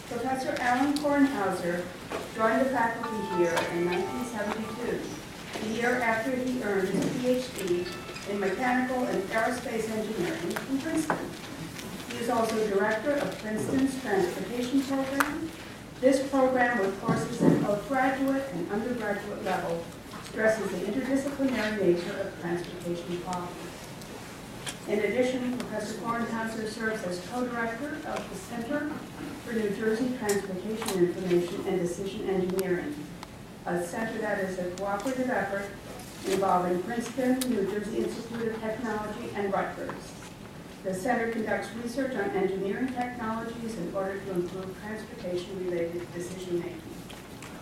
Professor Alan Kornhauser joined the faculty here in 1972, the year after he earned his PhD in mechanical and aerospace engineering from Princeton. He is also director of Princeton's transportation program. This program, with courses at both graduate and undergraduate level, stresses the interdisciplinary nature of transportation problems. In addition, Professor Kornhauser serves as co-director of the Center for New Jersey Transportation Information and Decision Engineering, a center that is a cooperative effort involving Princeton, New Jersey Institute of Technology, and Rutgers. The center conducts research on engineering technologies in order to improve transportation-related decision-making.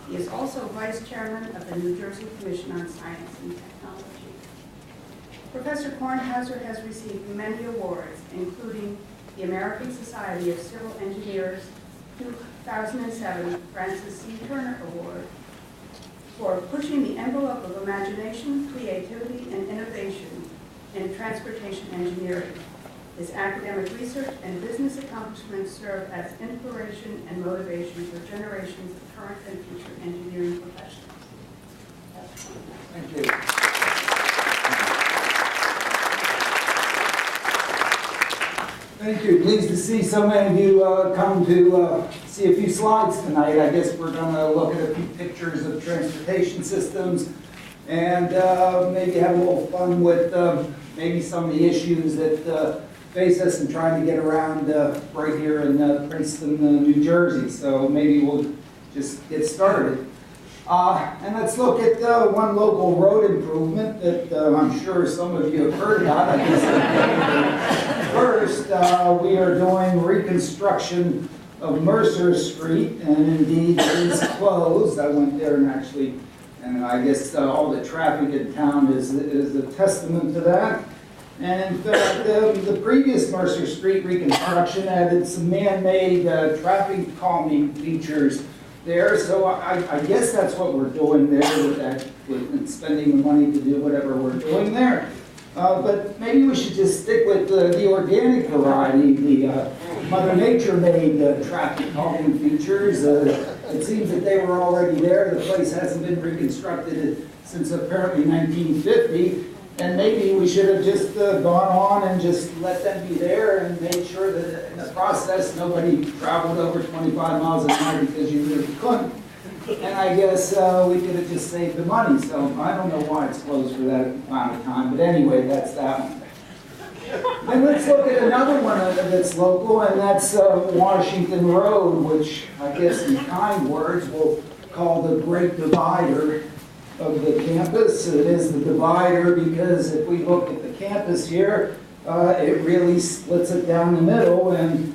He is also vice chairman of the New Jersey Commission on Science and Technology. Professor Kornhauser has received many awards, including the American Society of Civil Engineers 2007 Francis C. Turner Award for pushing the envelope of imagination, creativity, and innovation in transportation engineering. His academic research and business accomplishments serve as inspiration and motivation for generations of current and future engineering professionals. Thank you. Thank you. Pleased to see so many of you come to see a few slides tonight. I guess we're going to look at a few pictures of transportation systems and maybe have a little fun with maybe some of the issues that face us in trying to get around right here in Princeton, New Jersey. So maybe we'll just get started. And let's look at one local road improvement that I'm sure some of you have heard about. I guess first, we are doing reconstruction of Mercer Street, and indeed it is closed. I went there and I guess all the traffic in town is a testament to that. And in fact, the previous Mercer Street reconstruction added some man-made traffic calming features there, so I guess that's what we're doing there with spending the money to do whatever we're doing there. But maybe we should just stick with the organic variety, the Mother Nature made traffic calming features. It seems that they were already there. The place hasn't been reconstructed since apparently 1950. And maybe we should have just gone on and just let them be there and made sure that in the process nobody traveled over 25 miles an hour because you really couldn't. And I guess we could have just saved the money. So I don't know why it's closed for that amount of time. But anyway, that's that one. And let's look at another one that's local, and that's Washington Road, which I guess in kind words we'll call the Great Divider of the campus. It is the divider because if we look at the campus here, it really splits it down the middle and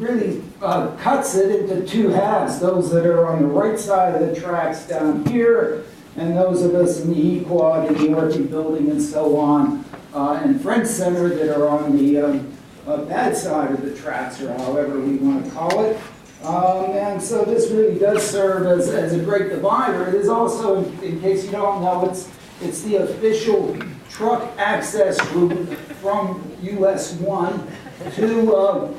really cuts it into two halves. Those that are on the right side of the tracks down here, and those of us in the E-Quad and the Orchid Building and so on, and Friends Center that are on the bad side of the tracks, or however we want to call it. And so this really does serve as a great divider. It is also, in case you don't know, it's the official truck access route from US 1 to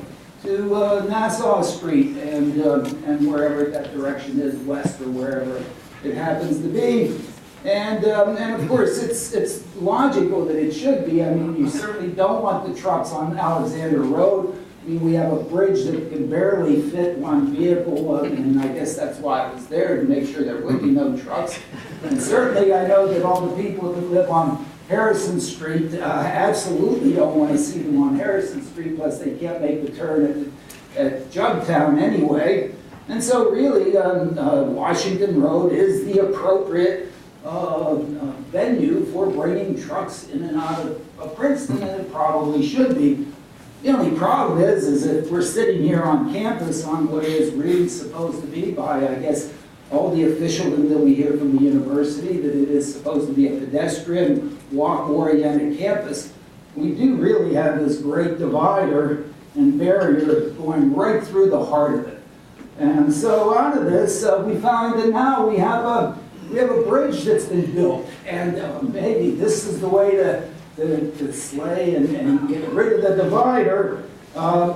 Nassau Street and wherever that direction is, west or wherever it happens to be. And of course, it's logical that it should be. I mean, you certainly don't want the trucks on Alexander Road I mean, we have a bridge that can barely fit one vehicle, and I guess that's why it was there, to make sure there would be no trucks. And certainly I know that all the people that live on Harrison Street absolutely don't want to see them on Harrison Street, plus they can't make the turn at Jugtown anyway. And so really, Washington Road is the appropriate venue for bringing trucks in and out of Princeton, and it probably should be. The only problem is if we're sitting here on campus on what is really supposed to be by, I guess, all the officialdom that we hear from the university, that it is supposed to be a pedestrian, walk-oriented campus, we do really have this great divider and barrier going right through the heart of it. And so out of this, we found that now we have a bridge that's been built, and maybe this is the way to slay and get rid of the divider.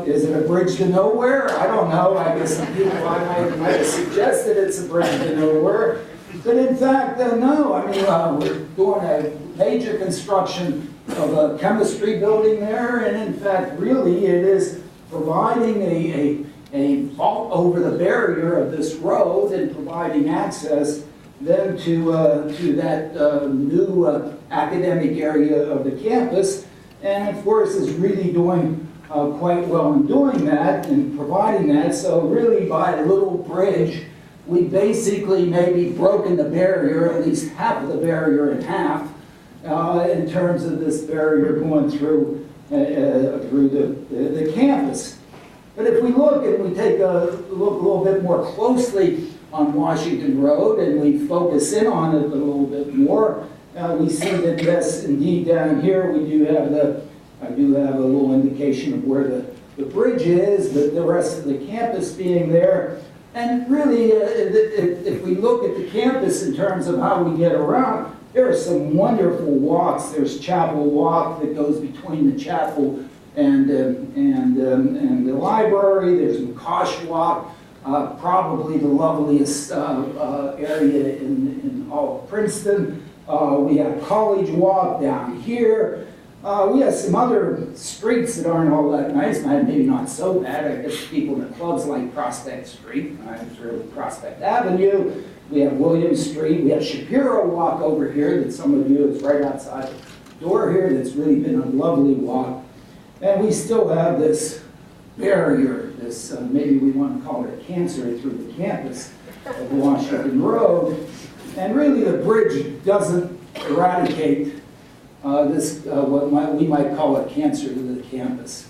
Is it a bridge to nowhere? I don't know. I guess some people might have suggested it's a bridge to nowhere. But in fact, no. I mean, we're doing a major construction of a chemistry building there, and in fact, really, it is providing a vault over the barrier of this road and providing access then to that new academic area of the campus. And of course, is really doing quite well in doing that and providing that. So really, by a little bridge, we basically maybe broken the barrier, at least half of the barrier in half, in terms of this barrier going through the campus. But if we look and we take a look a little bit more closely on Washington Road and we focus in on it a little bit more, we see that yes, indeed, down here we do have I do have a little indication of where the bridge is, but the rest of the campus being there. And really, if we look at the campus in terms of how we get around, there are some wonderful walks. There's Chapel Walk that goes between the chapel and the library. There's McCosh Walk, probably the loveliest area in all of Princeton. We have College Walk down here. We have some other streets that aren't all that nice, maybe not so bad. I guess people in the clubs like Prospect Street. It's really Prospect Avenue. We have William Street. We have Shapiro Walk over here that some of you, it's right outside the door here. That's really been a lovely walk. And we still have this barrier, this maybe we want to call it a cancer through the campus of Washington Road. And really the bridge doesn't eradicate this, what we might call a cancer to the campus.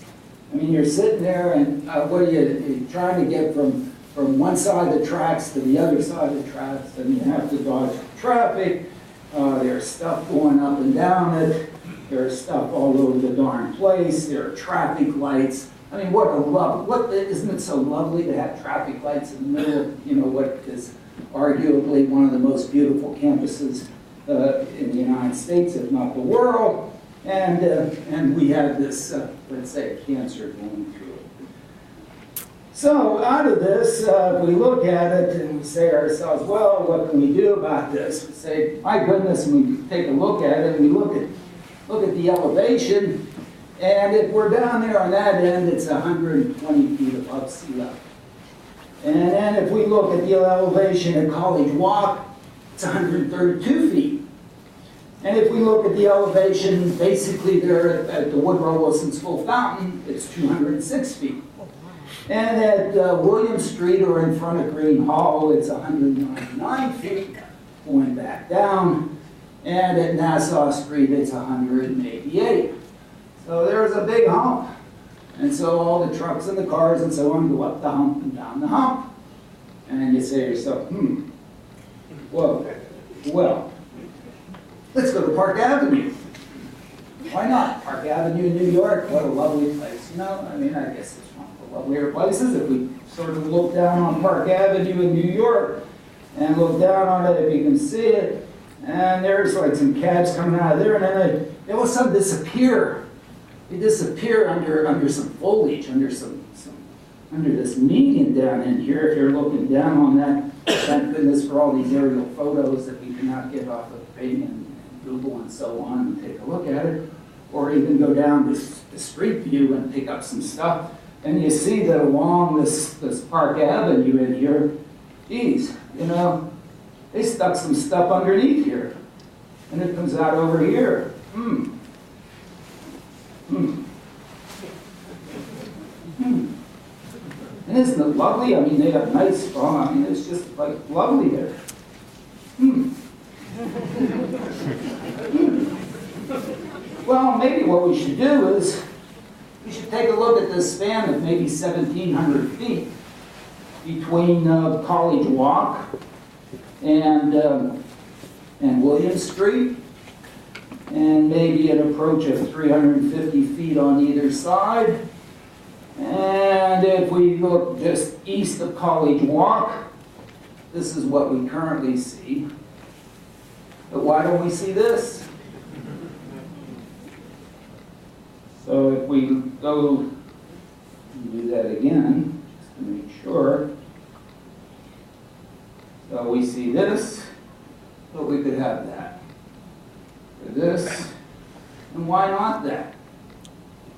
I mean, you're sitting there and what are you trying to get from one side of the tracks to the other side of the tracks, and you have to dodge traffic. There's stuff going up and down it. There's stuff all over the darn place. There are traffic lights. I mean, isn't it so lovely to have traffic lights in the middle of, you know, what is arguably one of the most beautiful campuses in the United States, if not the world, and we have this, let's say, cancer going through it. So out of this, we look at it and we say to ourselves, well, what can we do about this? We say, my goodness, and we take a look at it, and we look at the elevation, and if we're down there on that end, it's 120 feet above sea level. And then if we look at the elevation at College Walk, it's 132 feet. And if we look at the elevation basically there at the Woodrow Wilson School Fountain, it's 206 feet. And at William Street or in front of Green Hall, it's 199 feet going back down. And at Nassau Street, it's 188. So there's a big hump. And so all the trucks and the cars and so on go up the hump and down the hump. And you say to yourself, whoa, well, let's go to Park Avenue. Why not? Park Avenue in New York, what a lovely place. You know, I mean, I guess it's one of the lovelier places. If we sort of look down on Park Avenue in New York and look down on it, if you can see it, and there's like some cabs coming out of there, and then they all of a sudden disappear. They disappear under some foliage, under this median down in here. If you're looking down on that, thank goodness for all these aerial photos that we cannot get off of Bing and Google and so on and take a look at it, or even go down the street view and pick up some stuff. And you see that along this Park Avenue in here, geez, you know, they stuck some stuff underneath here. And it comes out over here. And isn't it lovely? I mean, they have nice strong, I mean, it's just like lovely there. Well, maybe what we should do is, we should take a look at this span of maybe 1,700 feet between College Walk and William Street, and maybe an approach of 350 feet on either side. And if we look just east of College Walk, this is what we currently see. But why don't we see this? So if we go and do that again, just to make sure. So we see this, but we could have that. This, and why not that?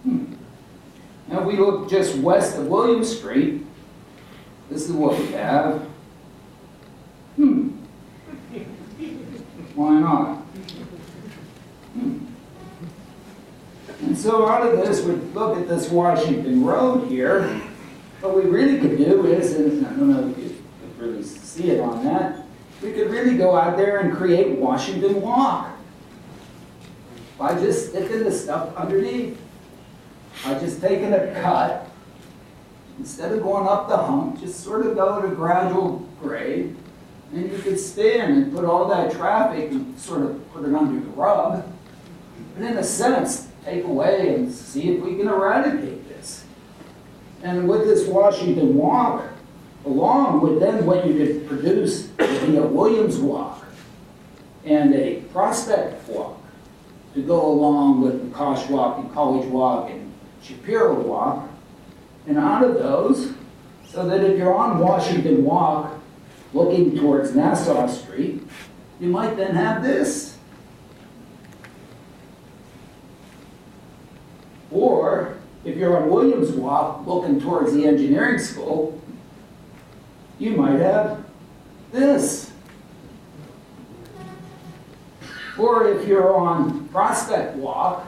Now if we look just west of William Street, this is what we have. Why not? And so out of this, we look at this Washington Road here. What we really could do is, and I don't know if you could really see it on that, we could really go out there and create Washington Walk by just sticking the stuff underneath. By just taking a cut, instead of going up the hump, just sort of go at a gradual grade, and you could spin and put all that traffic and sort of put it under the rug, and in a sense, take away and see if we can eradicate this. And with this Washington Walk, along with then what you could produce would be a Williams Walk and a Prospect Walk to go along with the Kosh Walk and College Walk and Shapiro Walk. And out of those, so that if you're on Washington Walk looking towards Nassau Street, you might then have this. Or if you're on Williams Walk looking towards the engineering school, you might have this. Or if you're on Prospect Walk,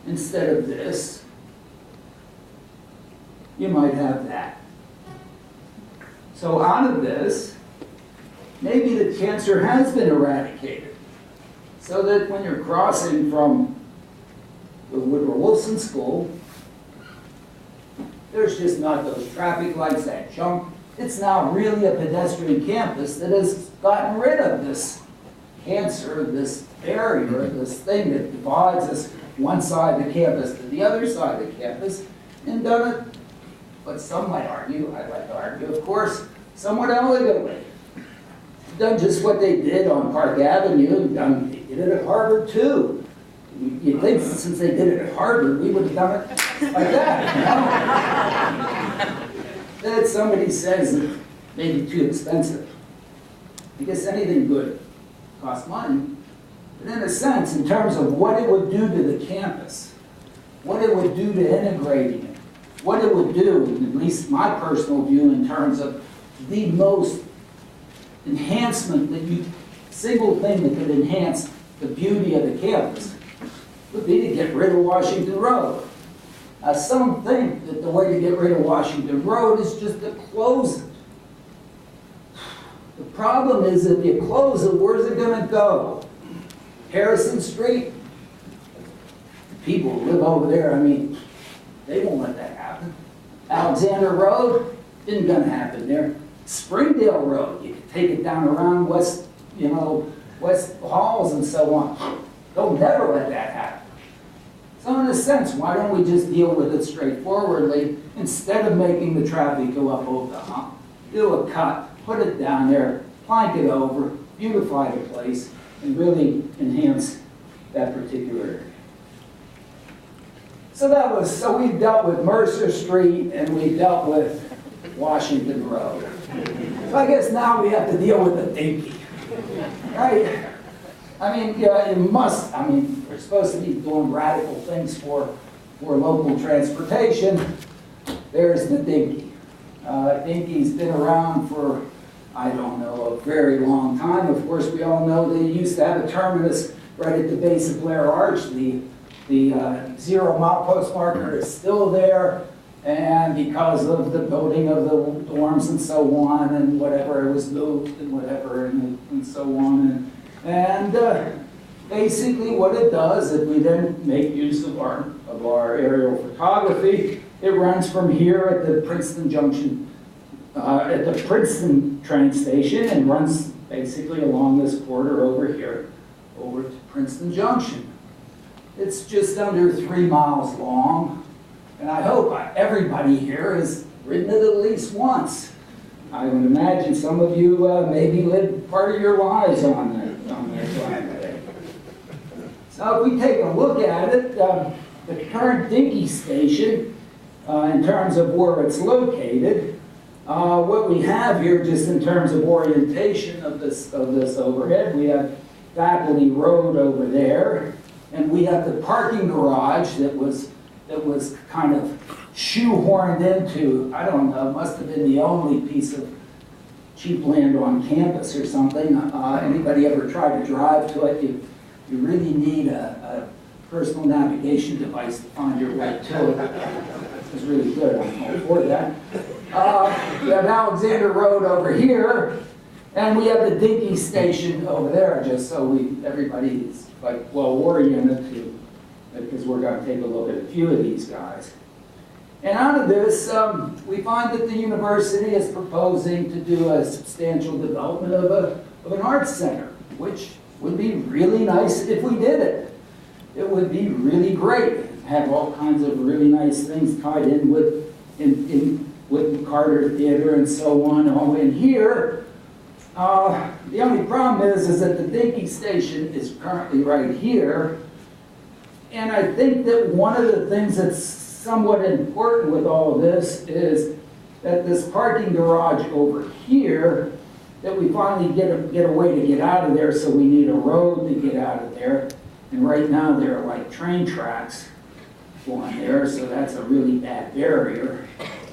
instead of this, you might have that. So out of this, maybe the cancer has been eradicated. So that when you're crossing from the Woodrow Wilson School, there's just not those traffic lights, that jump. It's now really a pedestrian campus that has gotten rid of this cancer, this barrier, this thing that divides us one side of the campus to the other side of the campus, and done it, but some might argue, I'd like to argue, of course, somewhat elegantly. Done just what they did on Park Avenue, they did it at Harvard too. You'd think since they did it at Harvard, we would have done it like that. That somebody says it may be too expensive. I guess anything good costs money. But in a sense, in terms of what it would do to the campus, what it would do to integrating it, what it would do, at least my personal view, in terms of the most enhancement single thing that could enhance the beauty of the campus would be to get rid of Washington Road. Now, some think that the way to get rid of Washington Road is just to close it. The problem is if you close it, where's it going to go? Harrison Street? People who live over there, I mean, they won't let that happen. Alexander Road? Isn't going to happen there. Springdale Road, you can take it down around West Halls and so on. They'll never let that happen. So in a sense, why don't we just deal with it straightforwardly instead of making the traffic go up over the hump? Do a cut, put it down there, plank it over, beautify the place, and really enhance that particular area. So we dealt with Mercer Street and we dealt with Washington Road. So I guess now we have to deal with the dinky, right? I mean, we're supposed to be doing radical things for local transportation. there's the Dinky. Dinky's been around for, I don't know, a very long time. Of course, we all know they used to have a terminus right at the base of Blair Arch. The 0 milepost marker is still there, and because of the building of the dorms and so on, and whatever, it was moved and whatever, and so on. And basically what it does, if we then make use of our aerial photography, it runs from here at the Princeton Junction, at the Princeton train station, and runs basically along this corridor over here, over to Princeton Junction. It's just under 3 miles long, and I hope everybody here has ridden it at least once. I would imagine some of you maybe lived part of your lives on that driveway. So if we take a look at it, the current Dinky station, in terms of where it's located, what we have here, just in terms of orientation of this overhead, we have Faculty Road over there, and we have the parking garage that was kind of shoehorned into, I don't know, must have been the only piece of cheap land on campus or something. Anybody ever tried to drive to it? You really need a personal navigation device to find your way to it. It's really good, I'm all for that. We have Alexander Road over here, and we have the Dinky station over there, just so everybody is like well oriented to, because we're going to take a look at a few of these guys. And out of this, we find that the university is proposing to do a substantial development of an arts center, which would be really nice if we did it. It would be really great. Have all kinds of really nice things tied in with Carter Theater and so on, all in here. The only problem is that the Dinky station is currently right here. And I think that one of the things that's somewhat important with all of this is that this parking garage over here, that we finally get a way to get out of there, so we need a road to get out of there. And right now there are like train tracks going there, so that's a really bad barrier.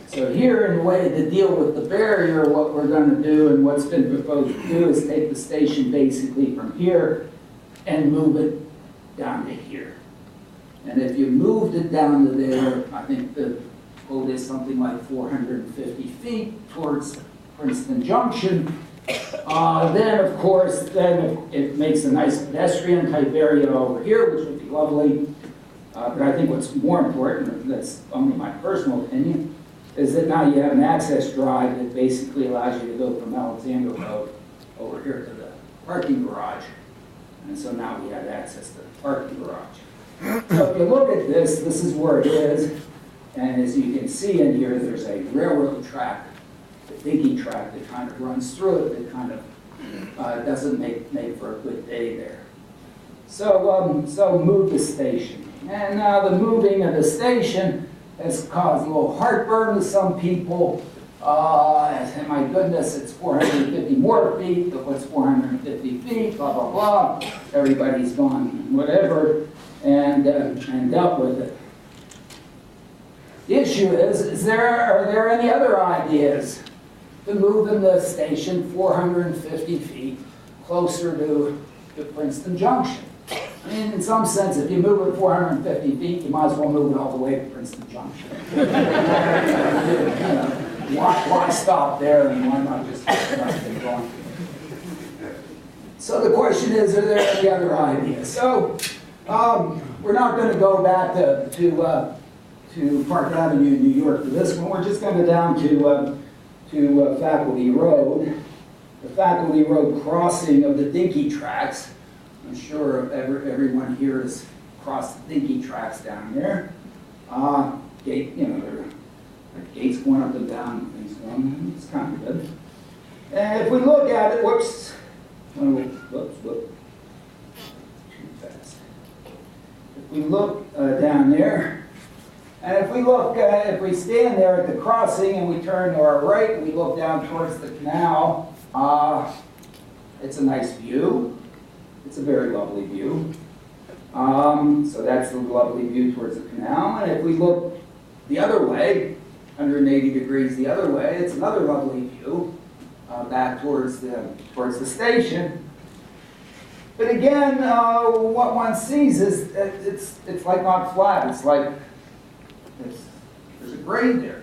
So here, in a way to deal with the barrier, what we're going to do and what's been proposed to do is take the station basically from here and move it down to here. And if you moved it down to there, I think the quote is something like 450 feet towards Princeton Junction, then of course, it makes a nice pedestrian type area over here, which would be lovely. But I think what's more important, and that's only my personal opinion, is that now you have an access drive that basically allows you to go from Alexander Road over here to the parking garage. And so now we have access to the parking garage. So if you look at this, this is where it is. And as you can see in here, there's a railroad track, the Dinky track that kind of runs through it, that kind of doesn't make for a good day there. So, so move the station. And now the moving of the station has caused a little heartburn to some people. And my goodness, it's 450 more feet, but what's 450 feet, blah, blah, blah. Everybody's gone whatever and dealt with it. The issue is are there any other ideas to move in the station 450 feet closer to Princeton Junction? I mean, in some sense, if you move it 450 feet, you might as well move it all the way to Princeton Junction. You know, why stop there, and why not just keep going? So the question is, are there any other ideas? So we're not going to go back to Park Avenue in New York for this one. We're just going to go down to Faculty Road, the Faculty Road crossing of the Dinky tracks. I'm sure everyone here has crossed the Dinky tracks down there. Gate, you know, there are gates going up and down, things going. It's kind of good. And if we look at it, whoops, too fast. If we look down there, and if we look, if we stand there at the crossing and we turn to our right, and we look down towards the canal, it's a nice view. It's a very lovely view. So that's the lovely view towards the canal. And if we look the other way, 180 degrees the other way. It's another lovely view back towards the station. But again, what one sees is it's like not flat. It's like there's a grade there.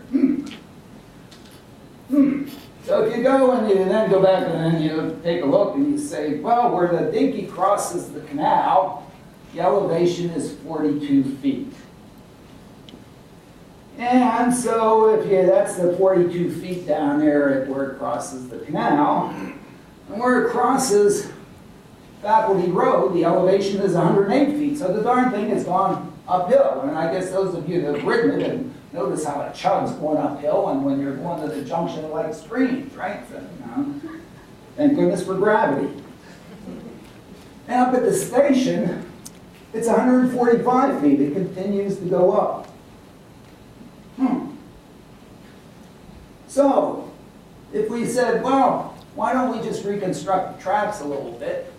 So if you go and you then go back and then you take a look and you say, well, where the Dinky crosses the canal, the elevation is 42 feet. And so that's the 42 feet down there at where it crosses the canal. And where it crosses Faculty Road, the elevation is 108 feet. So the darn thing has gone uphill. And I guess those of you that have ridden it and notice how it chugs going uphill, and when you're going to the junction of like streams, right? So, thank goodness for gravity. And up at the station, it's 145 feet. It continues to go up. So, if we said, well, why don't we just reconstruct the tracks a little bit?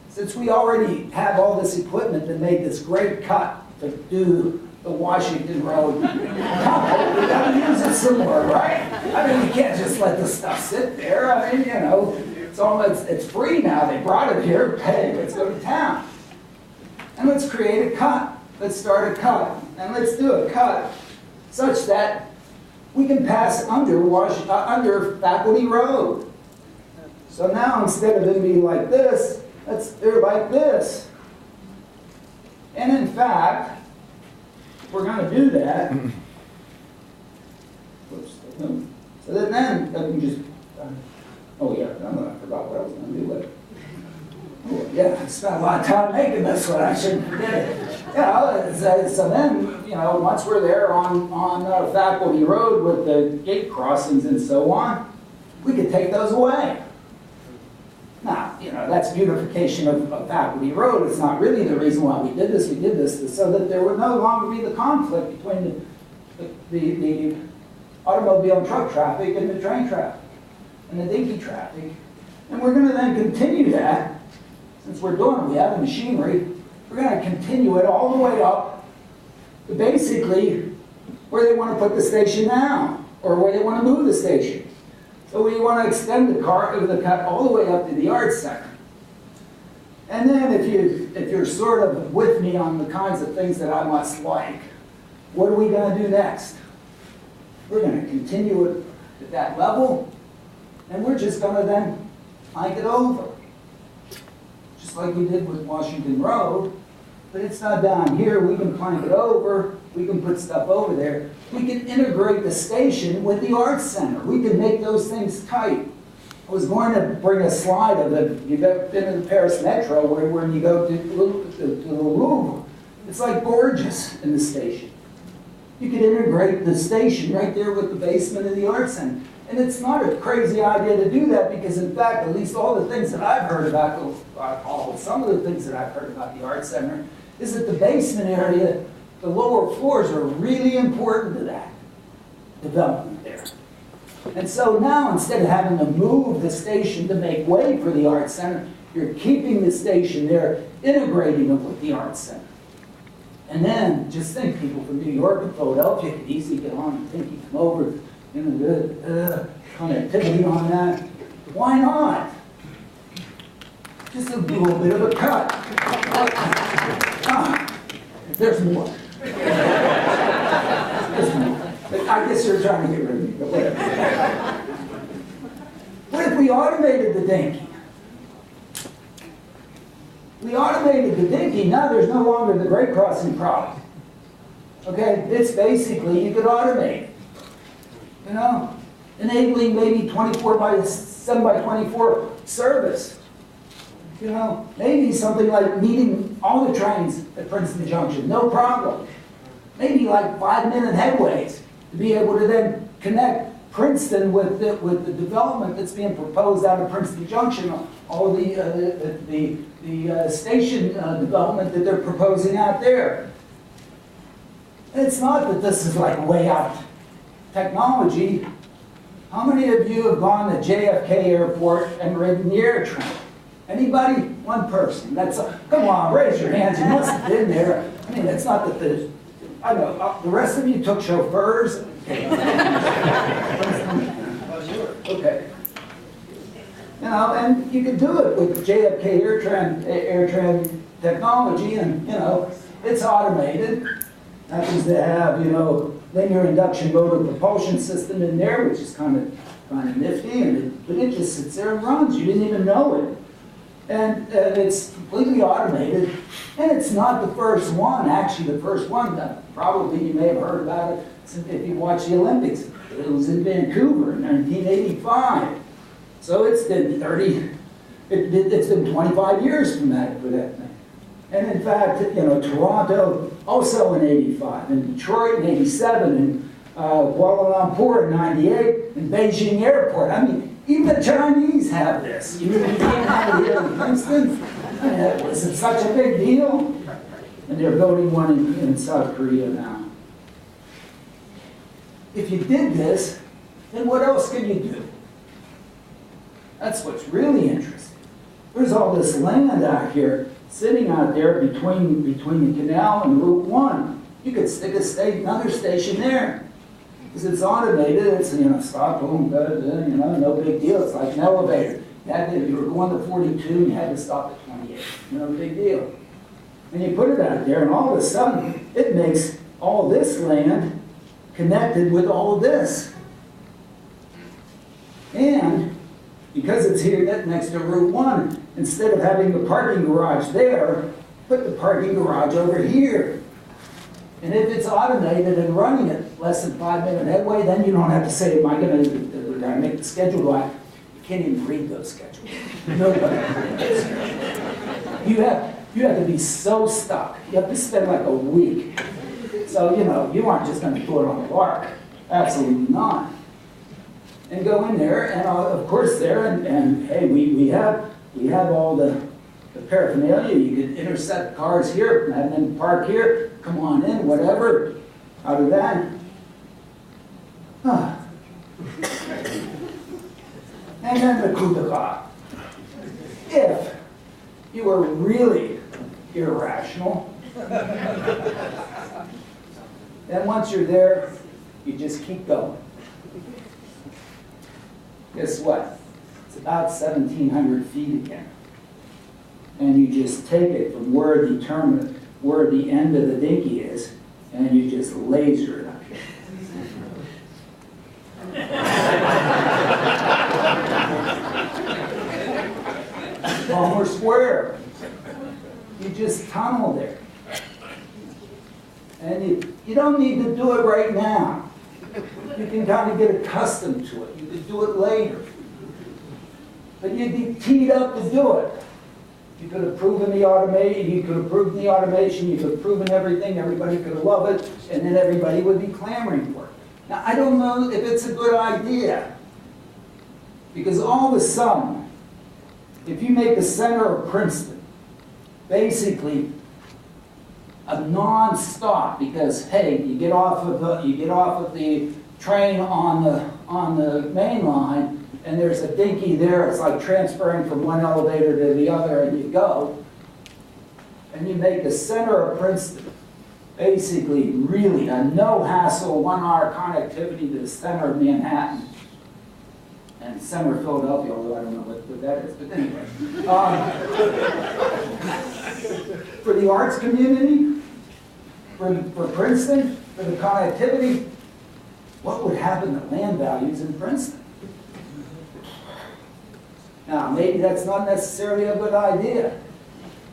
Since we already have all this equipment that made this great cut to do the Washington Road tunnel, we got to use it some more, right? I mean, we can't just let the stuff sit there. I mean, it's free now. They brought it here. Hey, let's go to town. And let's create a cut. Let's start a cut. And let's do a cut such that we can pass under Faculty Road. So now instead of it being like this, let's do it like this. And in fact, if we're going to do that, so then I can just, oh yeah, I forgot what I was going to do with it. Oh, yeah, I spent a lot of time making this one. I shouldn't forget it. So then, once we're there on Faculty Road with the gate crossings and so on, we could take those away. Now, that's beautification of Faculty Road. It's not really the reason why we did this. We did this so that there would no longer be the conflict between the automobile and truck traffic and the train traffic and the dinky traffic. And we're going to then continue that. Since we're doing it, we have the machinery, we're going to continue it all the way up to basically where they want to put the station now, or where they want to move the station. So we want to extend the cut all the way up to the Arts Center. And then if you're sort of with me on the kinds of things that I must like, what are we going to do next? We're going to continue it at that level, and we're just going to then plank it over. Just like we did with Washington Road, but it's not down here. We can plank it over. We can put stuff over there. We can integrate the station with the Arts Center. We can make those things tight. I was going to bring a slide of it. You've been in the Paris Metro, where when you go to the Louvre, it's like gorgeous in the station. You could integrate the station right there with the basement of the Arts Center. And it's not a crazy idea to do that because, in fact, at least all the things that I've heard about, some of the things that I've heard about the Arts Center is that the basement area, the lower floors are really important to that development there. And so now, instead of having to move the station to make way for the Arts Center, you're keeping the station there, integrating it with the Arts Center. And then, just think, people from New York and Philadelphia could easily get on and think you come over, good connectivity on that. Why not? Just a little bit of a cut. There's more. There's more. I guess you're trying to get rid of me, but whatever. What if we automated the dinky? We automated the dinky, now there's no longer the grade crossing problem. Okay, it's basically, you could automate it. Enabling maybe 7 by 24 service. Maybe something like meeting all the trains at Princeton Junction, no problem. Maybe like 5-minute headways to be able to then connect Princeton with the development that's being proposed out of Princeton Junction, all the station development that they're proposing out there. And it's not that this is like way out technology. How many of you have gone to JFK Airport and ridden the air train? Anybody? One person. Come on, raise your hands. You must have been there. I mean, it's not that I know, the rest of you took chauffeurs? Okay. You know, and you can do it with JFK AirTran technology, and, you know, it's automated. Happens to have, you know, linear induction motor propulsion system in there, which is kind of nifty, but it just sits there and runs. You didn't even know it. And it's completely automated, and it's not the first one. Actually, the first one, probably you may have heard about it if you watch the Olympics. It was in Vancouver in 1985. So it's been it's been 25 years from that for that thing. And in fact, you know, Toronto also in 85, and Detroit in 87, and Kuala Lumpur in 98, and Beijing Airport. I mean, even the Chinese have this. You can't have it here in Princeton. Was it such a big deal? And they're building one in South Korea now. If you did this, then what else can you do? That's what's really interesting. There's all this land out here, sitting out there between the canal and Route 1. You could stick another station there. Because it's automated, it's, you know, stop, boom, you know, no big deal. It's like an elevator. You were going to 42, and you had to stop at 28. No big deal. And you put it out there, and all of a sudden, it makes all this land connected with all of this. And because it's here next to Route 1, instead of having the parking garage there, put the parking garage over here. And if it's automated and running at less than 5-minute headway, then you don't have to say, am I going to make the schedule? You can't even read those schedules. Nobody reads those schedules. You have to be so stuck. You have to spend like a week. So, you know, you aren't just going to throw it on the lark. Absolutely not. And go in there, and of course there, and hey, we have all the paraphernalia. You could intercept cars here, and then park here, come on in, whatever, out of that. Huh. And then the coup d'etat. If you were really irrational, then once you're there, you just keep going. Guess what? It's about 1,700 feet again. And you just take it from where the end of the dinky is, and you just laser it up here. Palmer Square. You just tunnel there. And you don't need to do it right now. You can kind of get accustomed to it. You could do it later. But you'd be teed up to do it. You could have proven the automation, you could have proven the automation, you could have proven everything, everybody could have loved it, and then everybody would be clamoring for it. Now, I don't know if it's a good idea. Because all of a sudden, if you make the center of Princeton basically a non-stop, because hey, you get off of the train on the main line, and there's a dinky there. It's like transferring from one elevator to the other, and you go, and you make the center of Princeton basically really a no-hassle 1-hour connectivity to the center of Manhattan and center of Philadelphia, although I don't know what that is, but anyway. For the arts community, for Princeton, for the connectivity, what would happen to land values in Princeton? Now, maybe that's not necessarily a good idea.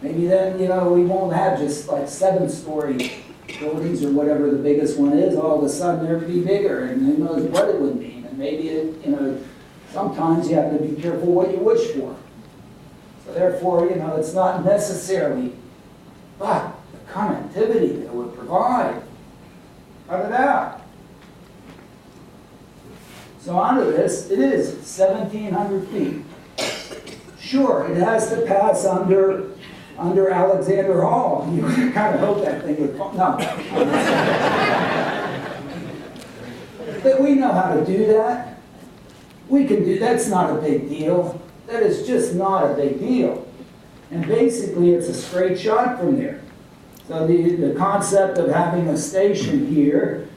Maybe then, you know, we won't have just like 7-story buildings or whatever the biggest one is. All of a sudden, they'll be bigger, and who knows what it would mean. And maybe, you know, sometimes you have to be careful what you wish for. So therefore, you know, it's not necessarily, but the connectivity that it would provide. Cut it out. So onto this, it is 1,700 feet. Sure, it has to pass under Alexander Hall. You kind of hope that thing would fall. No. But we know how to do that. We can do, that's not a big deal. That is just not a big deal. And basically, it's a straight shot from there. So the concept of having a station here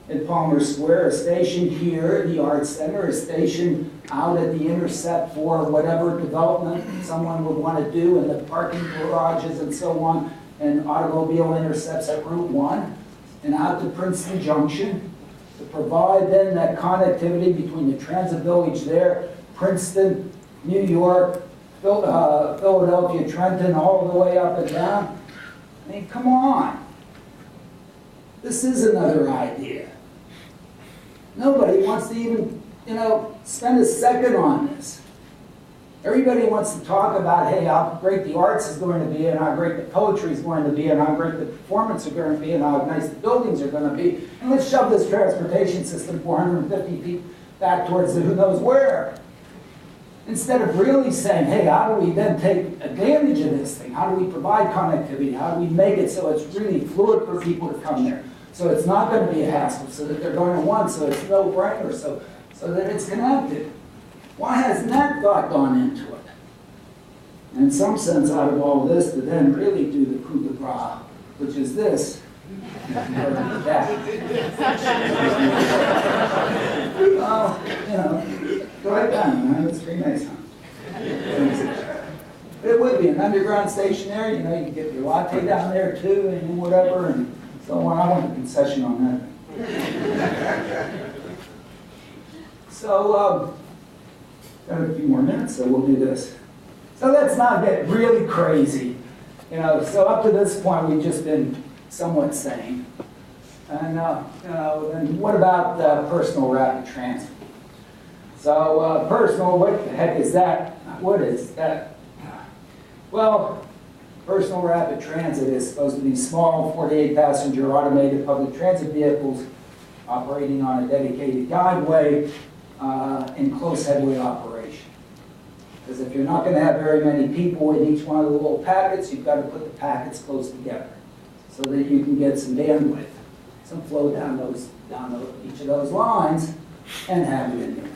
in Palmer Square, a station here at the Arts Center, a station out at the intercept for whatever development someone would want to do in the parking garages and so on, and automobile intercepts at Route 1 and out to Princeton Junction to provide then that connectivity between the transit village there, Princeton, New York, Philadelphia, Trenton, all the way up and down. I mean, come on. This is another idea. Nobody wants to even, spend a second on this. Everybody wants to talk about, hey, how great the arts is going to be, and how great the poetry is going to be, and how great the performance are going to be, and how nice the buildings are going to be. And let's shove this transportation system 450 feet back towards the who knows where. Instead of really saying, hey, how do we then take advantage of this thing? How do we provide connectivity? How do we make it so it's really fluid for people to come there? So it's not going to be a hassle, so that they're going to want, so it's no-brainer, so that it's connected. Why hasn't that thought gone into it? And in some sense, out of all this, to then really do the coup de grace, which is this. That. Go right down, man. It's pretty nice, huh? But it would be an underground station there. You can get your latte down there too, and whatever, and so on. I want a concession on that. So, got a few more minutes, so we'll do this. So let's not get really crazy. So up to this point, we've just been somewhat sane. And, then what about personal rapid transit? So personal, what the heck is that? What is that? Well, personal rapid transit is supposed to be small, 48-passenger automated public transit vehicles operating on a dedicated guideway in close headway operation. Because if you're not going to have very many people in each one of the little packets, you've got to put the packets close together so that you can get some bandwidth, some flow down each of those lines and have it in there.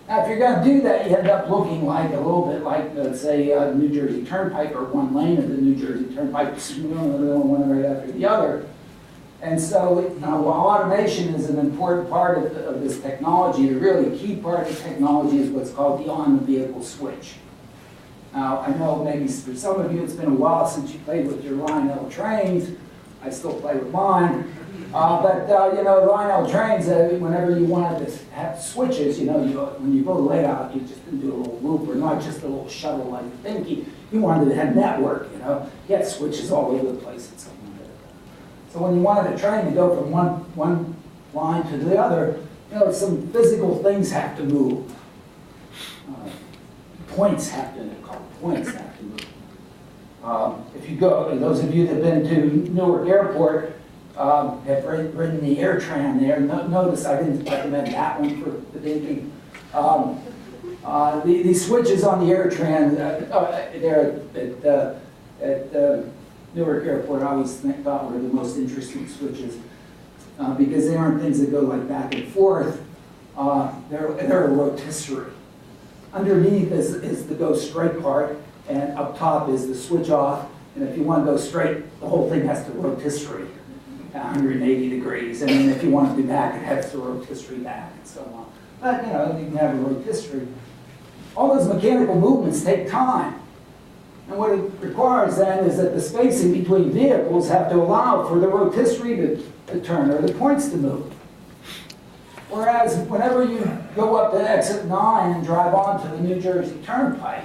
Now, if you're going to do that, you end up looking like a little bit like, let's say, New Jersey Turnpike, or one lane of the New Jersey Turnpike, one right after the other. And so, while automation is an important part of this technology, the really key part of the technology is what's called the on-the-vehicle switch. Now, I know maybe for some of you it's been a while since you played with your Lionel trains. I still play with mine. But Lionel trains, whenever you wanted to have switches, when you go layout, you just didn't do a little loop, or not just a little shuttle like thingy. You wanted to have network, You had switches all over the place and so on. So when you wanted a train to go from one line to the other, some physical things have to move. Points have to move. If you go, those of you that have been to Newark Airport, have ridden the AirTran there. Notice I didn't recommend that one for the thinking. The switches on the AirTran there at Newark Airport, I always thought were the most interesting switches because they aren't things that go like back and forth. They're a rotisserie. Underneath is the go straight part, and up top is the switch off. And if you want to go straight, the whole thing has to rotisserie. 180 degrees, and then if you want to do back, it has to rotisserie back, and so on. But, you can have a rotisserie. All those mechanical movements take time. And what it requires then is that the spacing between vehicles have to allow for the rotisserie to turn, or the points to move. Whereas, whenever you go up to exit 9 and drive onto the New Jersey Turnpike,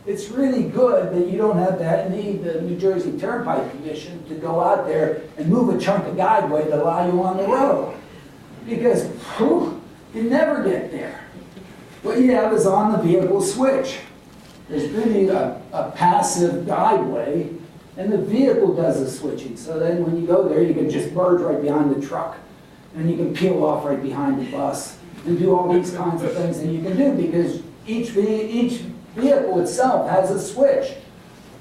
it's really good that you don't have to need the New Jersey Turnpike Commission to go out there and move a chunk of guideway to allow you on the road. Because, you never get there. What you have is on the vehicle switch. There's really a passive guideway, and the vehicle does the switching. So then when you go there, you can just merge right behind the truck, and you can peel off right behind the bus, and do all these kinds of things that you can do, because each vehicle itself has a switch.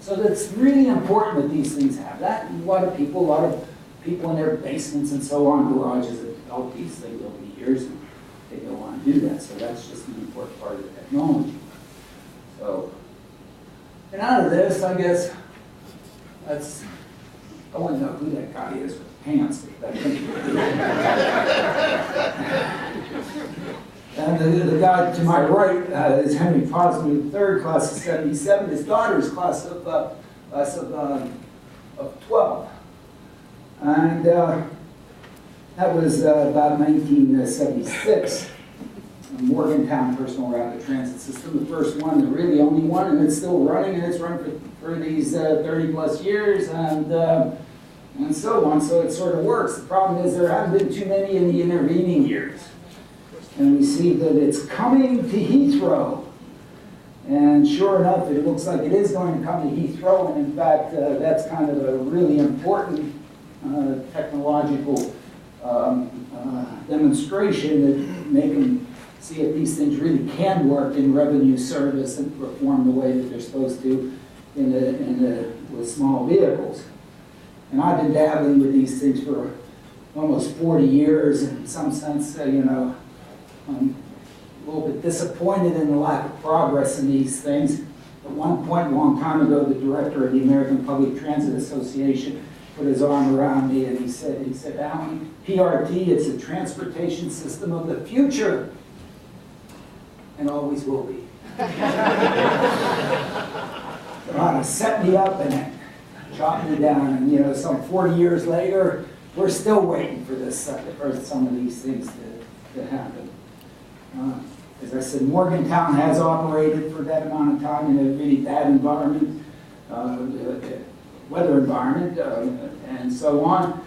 So that's really important that these things have that. And a lot of people in their basements and so on, garages, have developed these things over the years, and they go on and do that. So that's just an important part of the technology. So, and out of this, I guess, that's I wouldn't know who that guy is with pants. But and the guy to my right is Henry Posner III, class of 77. His daughter's class of 12. And that was about 1976. Morgantown Personal Rapid Transit System, the first one, the really only one, and it's still running, and it's run for these 30 plus years, and so on, so it sort of works. The problem is there haven't been too many in the intervening years. And we see that it's coming to Heathrow. And sure enough, it looks like it is going to come to Heathrow, and in fact, that's kind of a really important technological demonstration that make them see if these things really can work in revenue service and perform the way that they're supposed to with small vehicles. And I've been dabbling with these things for almost 40 years, and in some sense, I'm a little bit disappointed in the lack of progress in these things. At one point, a long time ago, the director of the American Public Transit Association put his arm around me and he said, Alan, PRT, it's a transportation system of the future. And always will be. Set me up and shot me down, and some 40 years later, we're still waiting for this, for some of these things to happen. As I said, Morgantown has operated for that amount of time in a really bad environment, weather environment, and so on.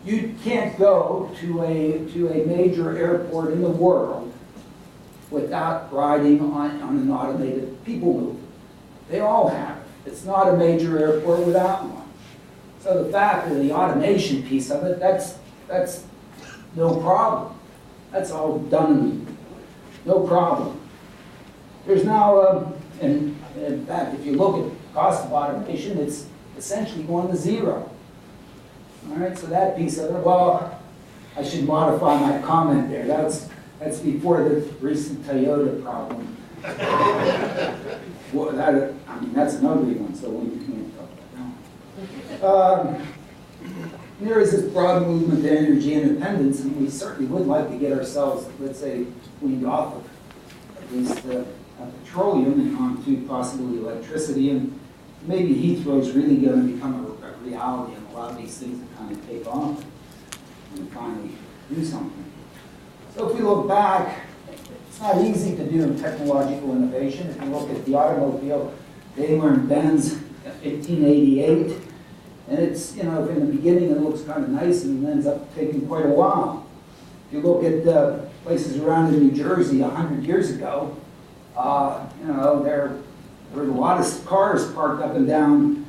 You can't go to a major airport in the world without riding on an automated people mover. They all have it. It's not a major airport without one. So the fact that the automation piece of it, that's no problem. That's all done, no problem. There's now, in fact, if you look at the cost of automation, it's essentially going to zero. All right, so that piece of it, well, I should modify my comment there. That's before the recent Toyota problem. Well, that's an ugly one, so we can't talk about that. There is this broad movement to energy independence, and we certainly would like to get ourselves, let's say, weaned off of at least petroleum and onto possibly electricity, and maybe Heathrow's really going to become a reality, and a lot of these things that kind of take off and finally do something. So if we look back, it's not easy to do technological innovation. If you look at the automobile, Daimler and Benz, 1888, and it's, in the beginning it looks kind of nice and it ends up taking quite a while. If you look at places around in New Jersey 100 years ago, there were a lot of cars parked up and down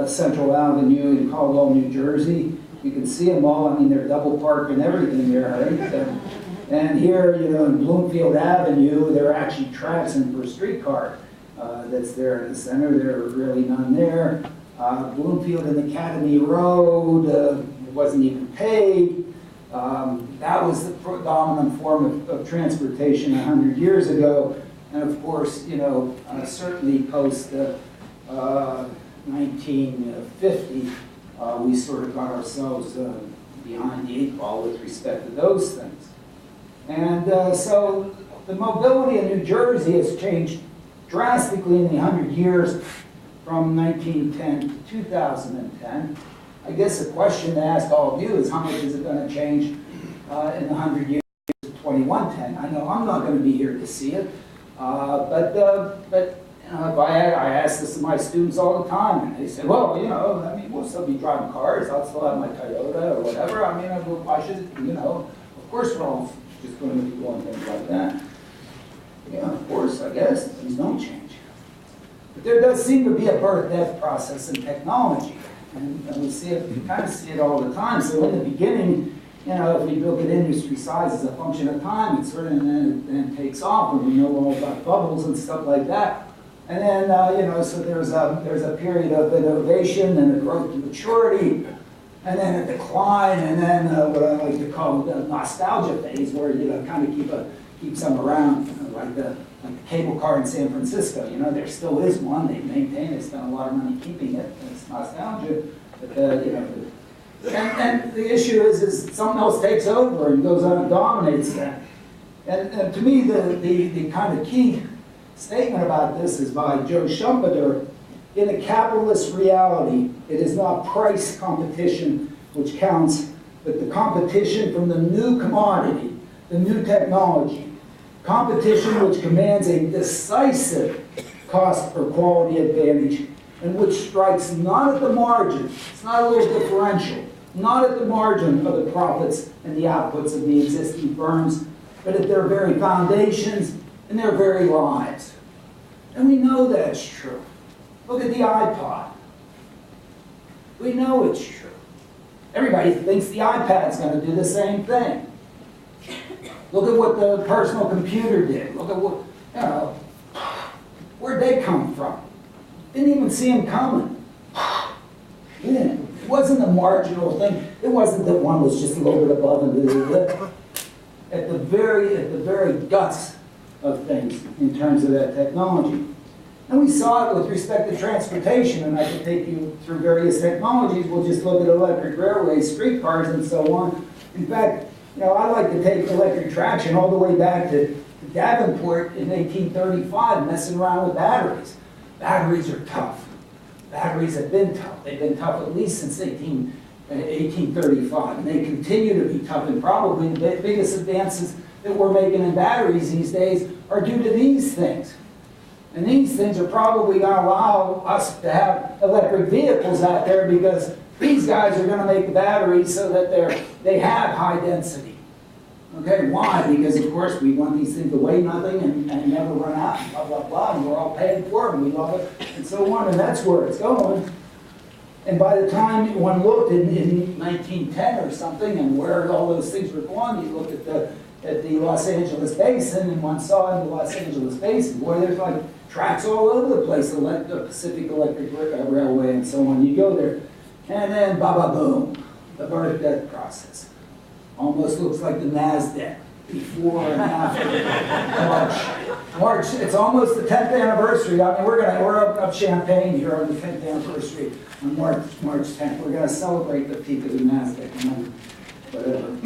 Central Avenue in Caldwell, New Jersey. You can see them all. I mean, they're double parked and everything there, right? And here, in Bloomfield Avenue, there are actually tracks in for a streetcar that's there in the center. There are really none there. Bloomfield and Academy Road, it wasn't even paved. That was the dominant form of transportation 100 years ago. And of course, certainly post 1950, we sort of got ourselves behind the 8 ball with respect to those things. And so the mobility in New Jersey has changed drastically in the 100 years from 1910 to 2010. I guess the question to ask all of you is how much is it going to change in the 100 years to 2110? I know I'm not going to be here to see it, but I ask this to my students all the time, and they say, well, we'll still be driving cars, I'll still have my Toyota or whatever. Why should it, of course we're all just going to be doing things like that. Yeah, of course, I guess, things don't change. But there does seem to be a birth-death process in technology, and we kind of see it all the time. So in the beginning, if we look at industry size as a function of time, it sort of then takes off, and we know all about bubbles and stuff like that. And then, so there's a period of innovation and a growth to maturity, and then a decline, and then what I like to call the nostalgia phase, where kind of keep some around, like the like the cable car in San Francisco. You know, there still is one. They maintain it, spend a lot of money keeping it. It's nostalgia. But, you know, and the issue is something else takes over and goes on and dominates that. And to me, the kind of key statement about this is by Joe Schumpeter. In a capitalist reality, it is not price competition which counts, but the competition from the new commodity, the new technology. Competition which commands a decisive cost or quality advantage and which strikes not at the margin, it's not a little differential, not at the margin of the profits and the outputs of the existing firms, but at their very foundations and their very lives. And we know that's true. Look at the iPod. We know it's true. Everybody thinks the iPad's going to do the same thing. Look at what the personal computer did. Look at what, you know, where'd they come from? Didn't even see them coming. It wasn't a marginal thing. It wasn't that one was just a little bit above and at the very guts of things in terms of that technology. And we saw it with respect to transportation, and I could take you through various technologies. We'll just look at electric railways, streetcars, and so on. In fact, you know, I like to take electric traction all the way back to Davenport in 1835, messing around with batteries. Batteries are tough. Batteries have been tough. They've been tough at least since 1835, and they continue to be tough. And probably the biggest advances that we're making in batteries these days are due to these things. And these things are probably going to allow us to have electric vehicles out there because these guys are going to make the batteries so that they have high density. Okay, why? Because of course we want these things to weigh nothing and never run out, and blah, blah, blah, and we're all paying for them, we love it, and so on, and that's where it's going. And by the time one looked in 1910 or something and where all those things were going, you looked at the Los Angeles Basin, and one saw in the Los Angeles Basin, boy, there's like tracks all over the place, the Pacific Electric Railway and so on. You go there, and then boom, the birth-death process. Almost looks like the NASDAQ, before and after March. It's almost the 10th anniversary. I mean, we're opening up champagne here on the 10th anniversary on March 10th. We're going to celebrate the peak of the NASDAQ, and then whatever.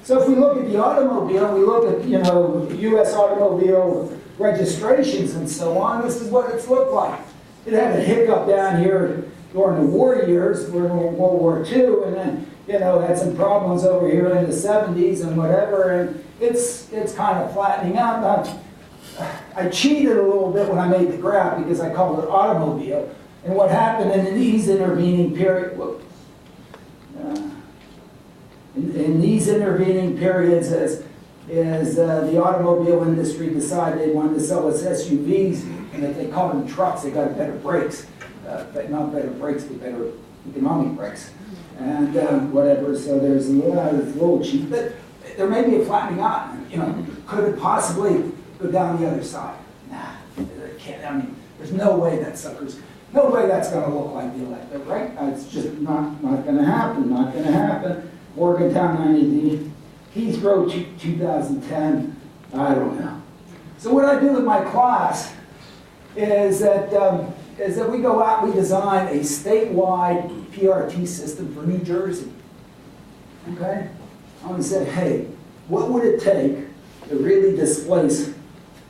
So if we look at the automobile, we look at, you know, U.S. automobile registrations and so on, this is what it's looked like. It had a hiccup down here during the war years, during World War II, and then, you know, had some problems over here in the 70s and whatever, and it's kind of flattening out. Now, I cheated a little bit when I made the graph because I called it automobile, and what happened in these intervening periods, in these intervening periods is the automobile industry decided they wanted to sell its SUVs, and that they called them trucks. They got better brakes, but not better brakes, but better economic brakes, and whatever. So there's a little cheap, but there may be a flattening out. You know, could it possibly go down the other side? Nah, it can't. I mean, there's no way that sucker's. No way that's going to look like the electric, right? It's just not going to happen. Not going to happen. Morgantown 90D, Heathrow 2010, I don't know. So what I do with my class is that we go out, we design a statewide PRT system for New Jersey. Okay? I want to say, hey, what would it take to really displace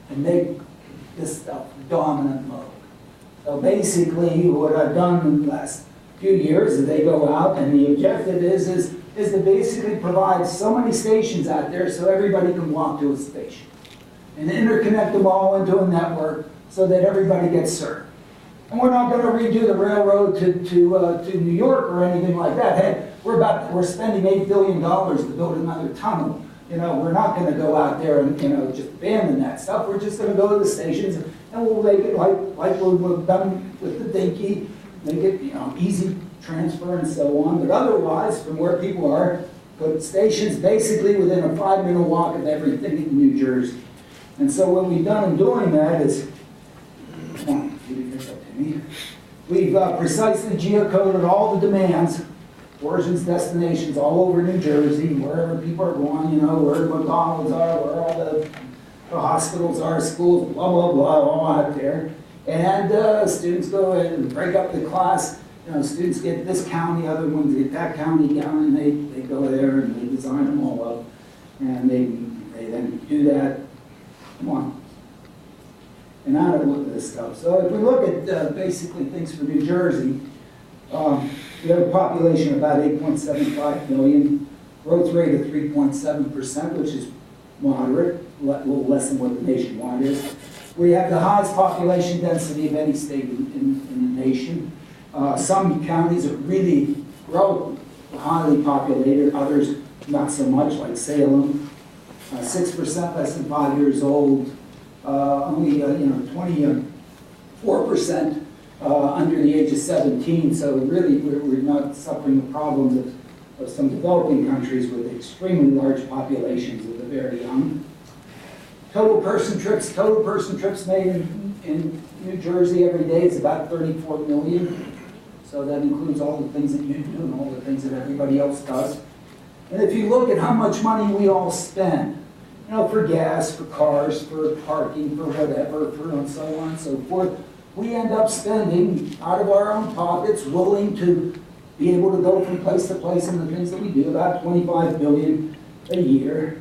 and make this stuff dominant mode? So basically, what I've done in the last few years is they go out, and the objective is to basically provide so many stations out there so everybody can walk to a station. And interconnect them all into a network so that everybody gets served. And we're not going to redo the railroad to New York or anything like that. Hey, we're spending $8 billion to build another tunnel. You know, we're not going to go out there and, you know, just abandon that stuff. We're just going to go to the stations and we'll make it like we've done with the Dinky, make it, you know, easy transfer and so on. But otherwise, from where people are, put stations basically within a 5-minute walk of everything in New Jersey. And so what we've done in doing that is, we've precisely geocoded all the demands, origins, destinations, all over New Jersey, wherever people are going, you know, where the McDonald's are, where all the the hospitals, our schools, blah, blah, blah, all out there. And students go in and break up the class. You know, students get this county, other ones get that county down, and they go there and they design them all up. And they then do that. Come on. And I don't look at this stuff. So if we look at basically things for New Jersey, we have a population of about 8.75 million, growth rate of 3.7%, which is moderate, a little less than what the nationwide is. We have the highest population density of any state in the nation. Some counties are really highly populated, others not so much, like Salem. 6% less than 5 years old, only 24% under the age of 17. So really, we're not suffering the problems of some developing countries with extremely large populations of the very young. Total person trips made in New Jersey every day is about 34 million. So that includes all the things that you do and all the things that everybody else does. And if you look at how much money we all spend, you know, for gas, for cars, for parking, for whatever, for and so on and so forth, we end up spending out of our own pockets, willing to be able to go from place to place in the things that we do, about 25 billion a year.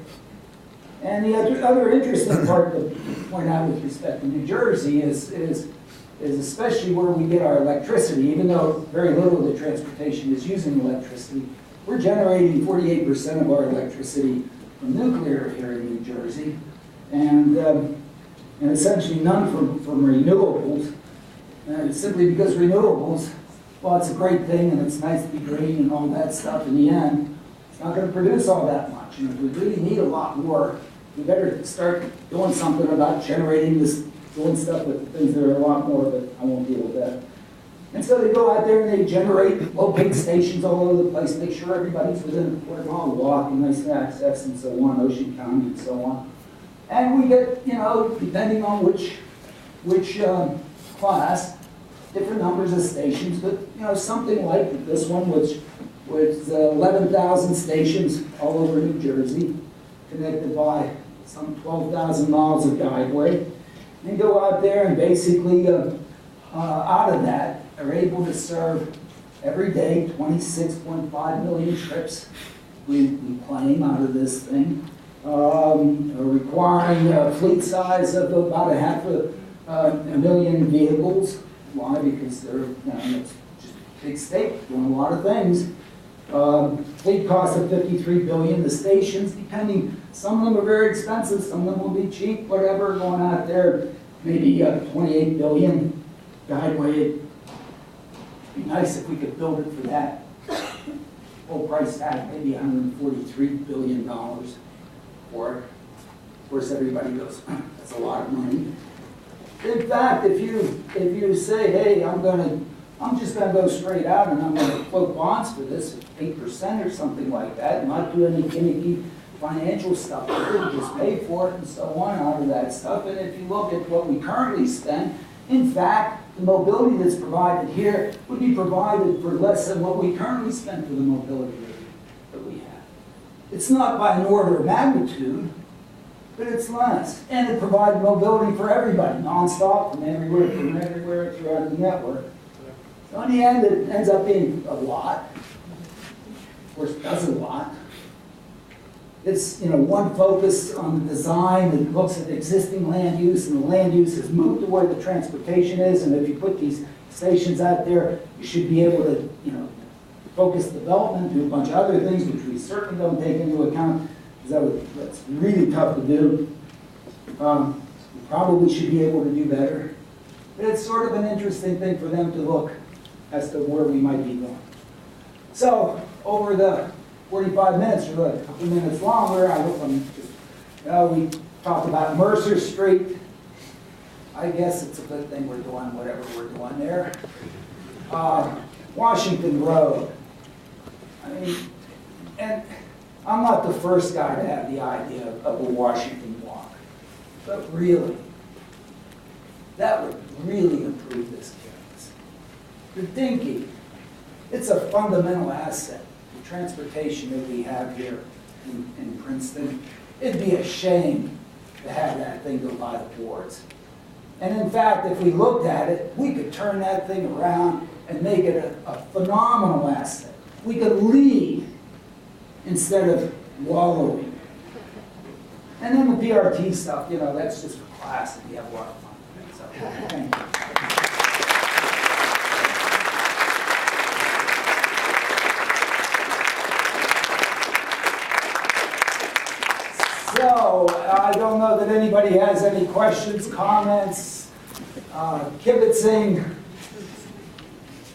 And the other interesting part to point out with respect to New Jersey is especially where we get our electricity, even though very little of the transportation is using electricity, we're generating 48% of our electricity from nuclear here in New Jersey, and essentially none from renewables. Simply because renewables, well, it's a great thing and it's nice to be green and all that stuff. In the end, it's not going to produce all that much. And if we really need a lot more, we better start doing something about doing stuff with the things that are a lot more, but I won't deal with that. And so they go out there and they generate, locate stations all over the place, make sure everybody's within a quarter-mile walk and nice access and so on, Ocean County and so on. And we get, you know, depending on which class, different numbers of stations, but, you know, something like this one, which was 11,000 stations all over New Jersey, connected by some 12,000 miles of guideway. And go out there and basically, out of that, are able to serve every day 26.5 million trips we claim out of this thing, requiring a fleet size of about a million vehicles. Why? Because they're, it's just a big state doing a lot of things. Fleet cost of $53 billion. The stations, depending, some of them are very expensive, some of them will be cheap, whatever, going out there, maybe $28 billion. Guideway, it'd be nice if we could build it for that. Full price tag, maybe $143 billion for it. Of course, everybody goes, that's a lot of money. In fact, if you say, hey, I'm just gonna go straight out and I'm gonna quote bonds for this at 8% or something like that, and not do any gimmicky financial stuff, just pay for it and so on out of that stuff. And if you look at what we currently spend, in fact, the mobility that's provided here would be provided for less than what we currently spend for the mobility that we have. It's not by an order of magnitude, but it's less. And it provides mobility for everybody, nonstop, from everywhere throughout the network. So in the end, it ends up being a lot. Of course, it does a lot. It's, one focus on the design that looks at existing land use, and the land use has moved to where the transportation is, and if you put these stations out there, you should be able to, focus development, do a bunch of other things, which we certainly don't take into account, because that's really tough to do. We probably should be able to do better. But it's sort of an interesting thing for them to look as to where we might be going. So, over the 45 minutes or a couple minutes longer, we talked about Mercer Street. I guess it's a good thing we're doing whatever we're doing there. Washington Road. And I'm not the first guy to have the idea of a Washington Walk, but really, that would really improve this campus. You're thinking, it's a fundamental asset, the transportation that we have here in Princeton. It'd be a shame to have that thing go by the boards. And in fact, if we looked at it, we could turn that thing around and make it a phenomenal asset. We could lead instead of wallowing. And then the PRT stuff, you know, that's just for class and you have a lot of fun with it. So, thank you. So, I don't know that anybody has any questions, comments, kibitzing.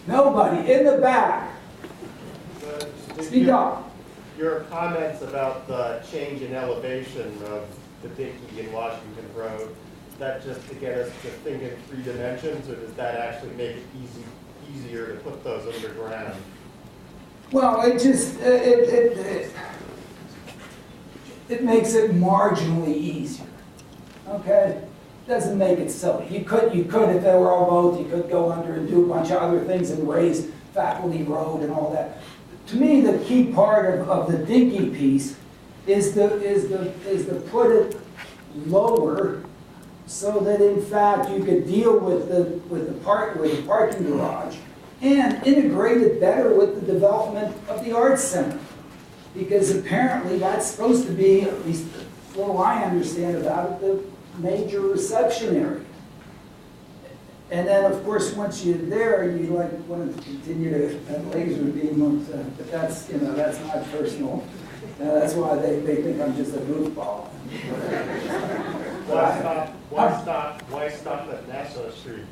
Nobody, in the back. Speak up. Your comments about the change in elevation of the Dickey and Washington Road, is that just to get us to think in 3 dimensions, or does that actually make it easier to put those underground? Well, it just, it makes it marginally easier, okay? Doesn't make it silly. You could, if they were all both, you could go under and do a bunch of other things and raise Faculty Road and all that. To me, the key part of the dinky piece is to put it lower so that in fact you could deal with the parking garage and integrate it better with the development of the Arts Center. Because apparently that's supposed to be, at least what I understand about it, the major reception area. And then, of course, once you're there, you like want to continue to have laser beam, but that's, you know, that's not personal. That's why they think I'm just a goofball. Why stop at Nassau Street?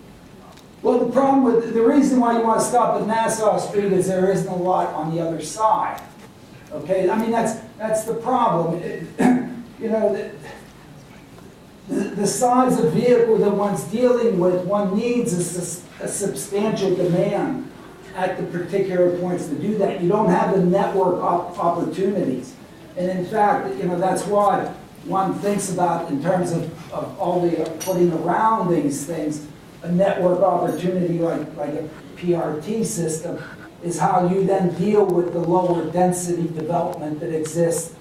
Well, the reason why you want to stop at Nassau Street is there isn't a lot on the other side. Okay, I mean, that's the problem. You know, the size of vehicle that one's dealing with, one needs a substantial demand at the particular points to do that. You don't have the network opportunities. And in fact, you know, that's why one thinks about, in terms of all the putting around these things, a network opportunity like a PRT system is how you then deal with the lower density development that exists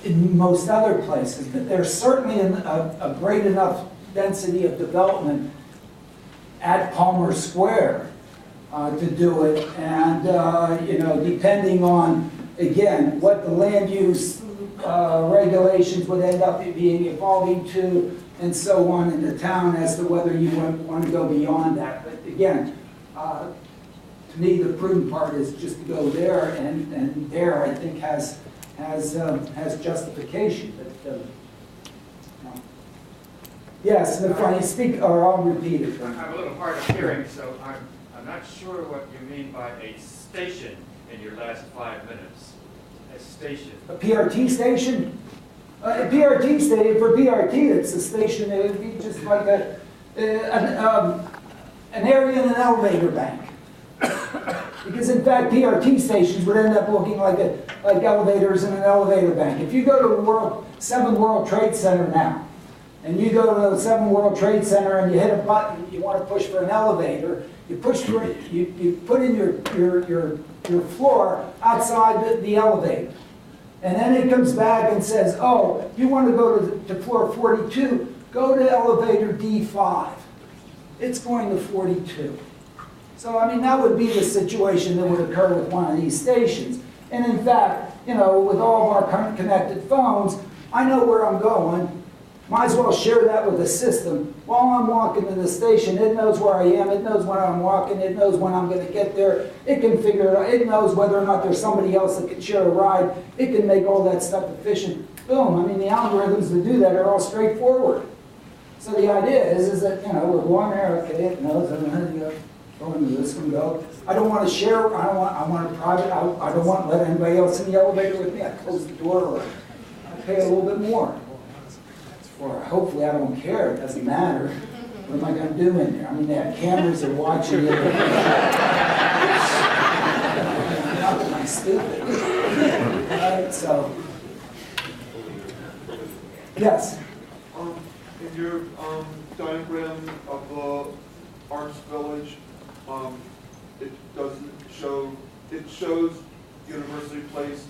in most other places. But there's certainly a great enough density of development at Palmer Square to do it. And, you know, depending on, again, what the land use regulations would end up evolving to, and so on in the town as to whether you want to go beyond that. But again, to me, the prudent part is just to go there, and there, I think, has justification. But, yes, and if I speak, or I'll repeat it. I'm a little hard of hearing, so I'm not sure what you mean by a station in your last 5 minutes. A station. A PRT station? A PRT station, for PRT, it's a station, it would be just like an area in an elevator bank. Because in fact, PRT stations would end up looking like elevators in an elevator bank. If you go to 7 World Trade Center now, and you go to the 7 World Trade Center and you hit a button, you want to push for an elevator, you push for it, you put in your floor outside the elevator. And then it comes back and says, oh, you want to go to floor 42, go to elevator D5. It's going to 42. So, I mean, that would be the situation that would occur with one of these stations. And in fact, you know, with all of our connected phones, I know where I'm going. Might as well share that with the system. While I'm walking to the station, it knows where I am, it knows when I'm walking, it knows when I'm going to get there, it can figure it out, it knows whether or not there's somebody else that can share a ride, it can make all that stuff efficient. Boom, I mean, the algorithms that do that are all straightforward. So the idea is that, you know, we're going there, okay, it knows, go into this one, go. I don't want to share, I want a private, I don't want to let anybody else in the elevator with me. I close the door, or I pay a little bit more. Or hopefully I don't care, it doesn't matter. What am I going to do in there? I mean, they have cameras, they're watching it. Not that I'm stupid. Right, so. Yes? In your diagram of the Arts Village, it doesn't show, it shows University Place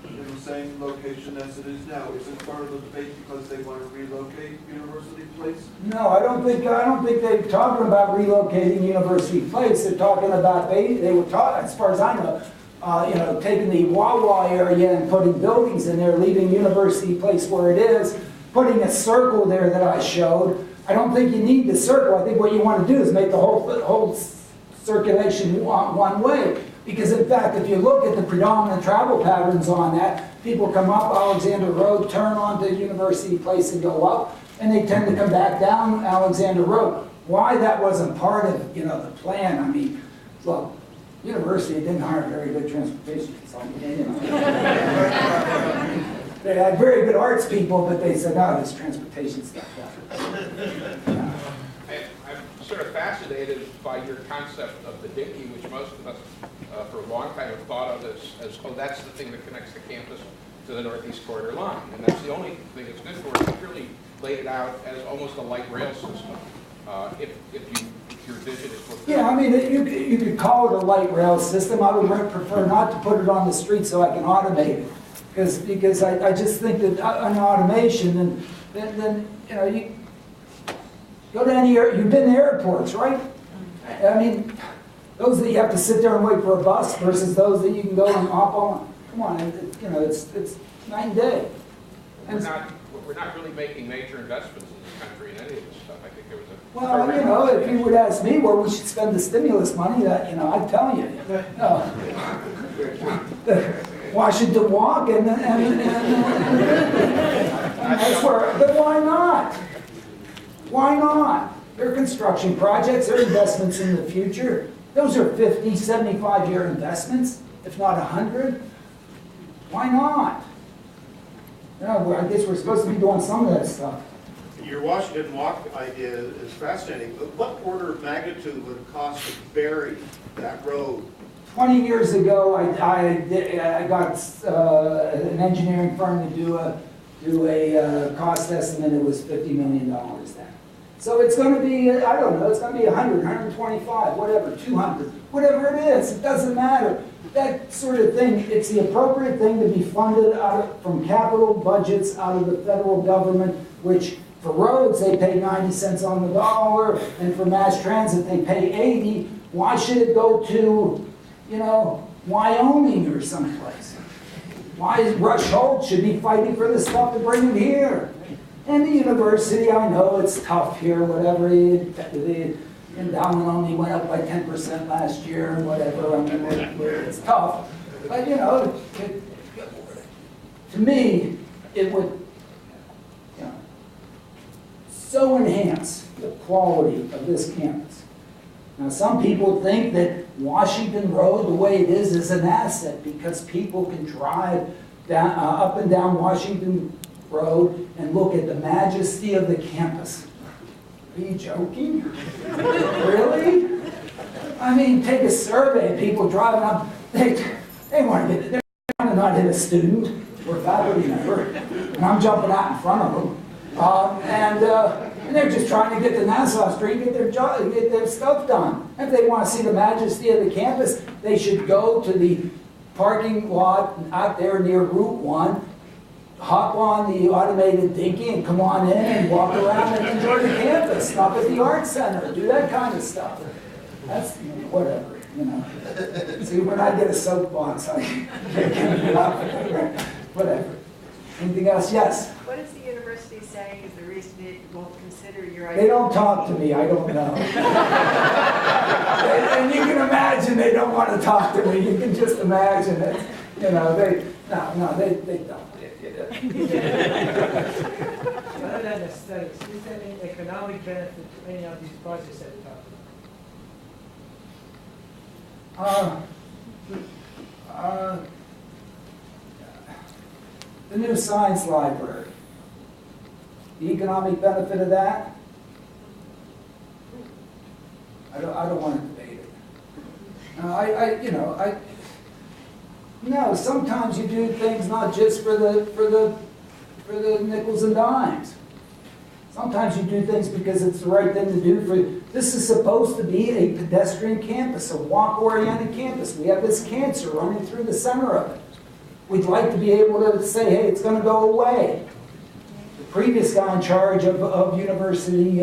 in the same location as it is now? Is it part of the debate because they want to relocate University Place? No, I don't think they're talking about relocating University Place. They're talking about, they were talking, as far as I know, taking the Wawa area and putting buildings in there, leaving University Place where it is, putting a circle there that I showed. I don't think you need the circle. I think what you want to do is make the whole circulation one way. Because in fact, if you look at the predominant travel patterns on that, people come up Alexander Road, turn onto University Place and go up, and they tend to come back down Alexander Road. Why that wasn't part of, the plan, I mean, well, University didn't hire very good transportation consultants. They had very good arts people, but they said, no, this transportation stuff. I'm sort of fascinated by your concept of the dinky, which most of us for a long time have thought of as, oh, that's the thing that connects the campus to the northeast corridor line. And that's the only thing it's good for. You've really laid it out as almost a light rail system. If your vision is fulfilled. Yeah, I mean, you could call it a light rail system. I would prefer not to put it on the street so I can automate it. Because I just think that an automation, and then you go to you've been to airports, right? I mean, those that you have to sit there and wait for a bus versus those that you can go and hop on. Come on, it's night and day. And we're not really making major investments in this country in any of this stuff. I think there was a... Well, if you would ask me where we should spend the stimulus money, I'd tell you. Washington Walk and that's where, but why not? Why not? They're construction projects, they're investments in the future. Those are 50, 75-year investments, if not 100. Why not? I guess we're supposed to be doing some of that stuff. Your Washington Walk idea is fascinating, but what order of magnitude would it cost to bury that road? 20 years ago, I got an engineering firm to do a cost estimate. It was $50 million then. So it's going to be, I don't know, it's going to be 100, 125, whatever, 200, whatever it is. It doesn't matter. That sort of thing, it's the appropriate thing to be funded from capital budgets out of the federal government, which for roads, they pay 90 cents on the dollar, and for mass transit, they pay 80. Why should it go to, Wyoming or someplace? Why is Rush Holt should be fighting for the stuff to bring it here? And the university, I know it's tough here, whatever. The endowment only went up by 10% last year, whatever. I mean, it's tough. But, to me, it would so enhance the quality of this campus. Now, some people think that Washington Road, the way it is an asset because people can drive down, up and down Washington Road and look at the majesty of the campus. Are you joking? Really? I mean, take a survey. People driving up, they want to they're trying to not hit a student or faculty member, and I'm jumping out in front of them. And they're just trying to get to Nassau Street, get their stuff done. If they want to see the majesty of the campus, they should go to the parking lot out there near Route 1, hop on the automated dinky and come on in and walk around and enjoy the campus. Stop at the Art Center, do that kind of stuff. That's whatever, See, when I get a soapbox, I can't get up. Whatever. Anything else? Yes? What is the university saying is the reason it won't consider your idea? They don't talk to me, I don't know. And you can imagine they don't want to talk to me. You can just imagine it. They don't. Other than aesthetics, is there any economic benefit to any of these projects that you're talking about? The new science library. The economic benefit of that? I don't want to debate it. No, sometimes you do things not just for the nickels and dimes. Sometimes you do things because it's the right thing to do. This is supposed to be a pedestrian campus, a walk-oriented campus. We have this cancer running through the center of it. we'd like to be able to say, hey, it's going to go away. The previous guy in charge of university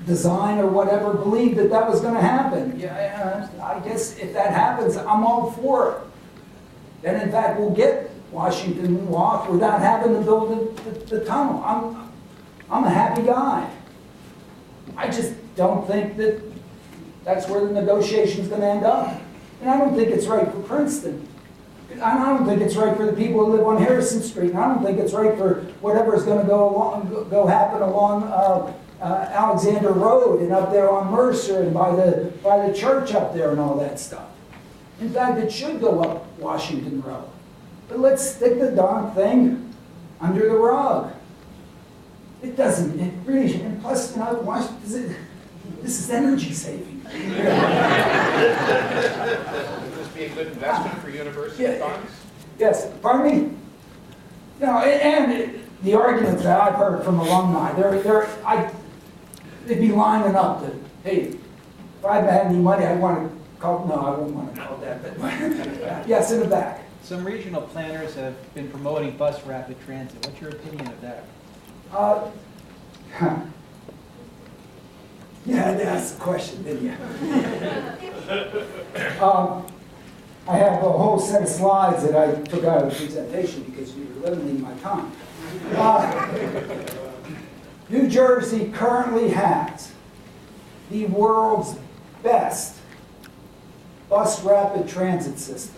design or whatever believed that that was going to happen. Yeah, I guess if that happens, I'm all for it. Then in fact, we'll get Washington Walk without having to build the tunnel. I'm a happy guy. I just don't think that that's where the negotiation's going to end up. And I don't think it's right for Princeton. I don't think it's right for the people who live on Harrison Street. And I don't think it's right for whatever's going to happen along Alexander Road and up there on Mercer and by the church up there and all that stuff. In fact, it should go up Washington Road. But let's stick the darn thing under the rug. It doesn't, it really, and plus, you know, this is energy saving. Would this be a good investment for university funds? Yes, pardon me? You know, and the arguments that I've heard from alumni, they'd be lining up that, hey, if I had any money, I'd want to call, no, I wouldn't want to call that, but yes, in the back. Some regional planners have been promoting bus rapid transit. What's your opinion of that? You had to ask the question, didn't you? I have a whole set of slides that I took out of the presentation because you were limiting my time. New Jersey currently has the world's best bus rapid transit system.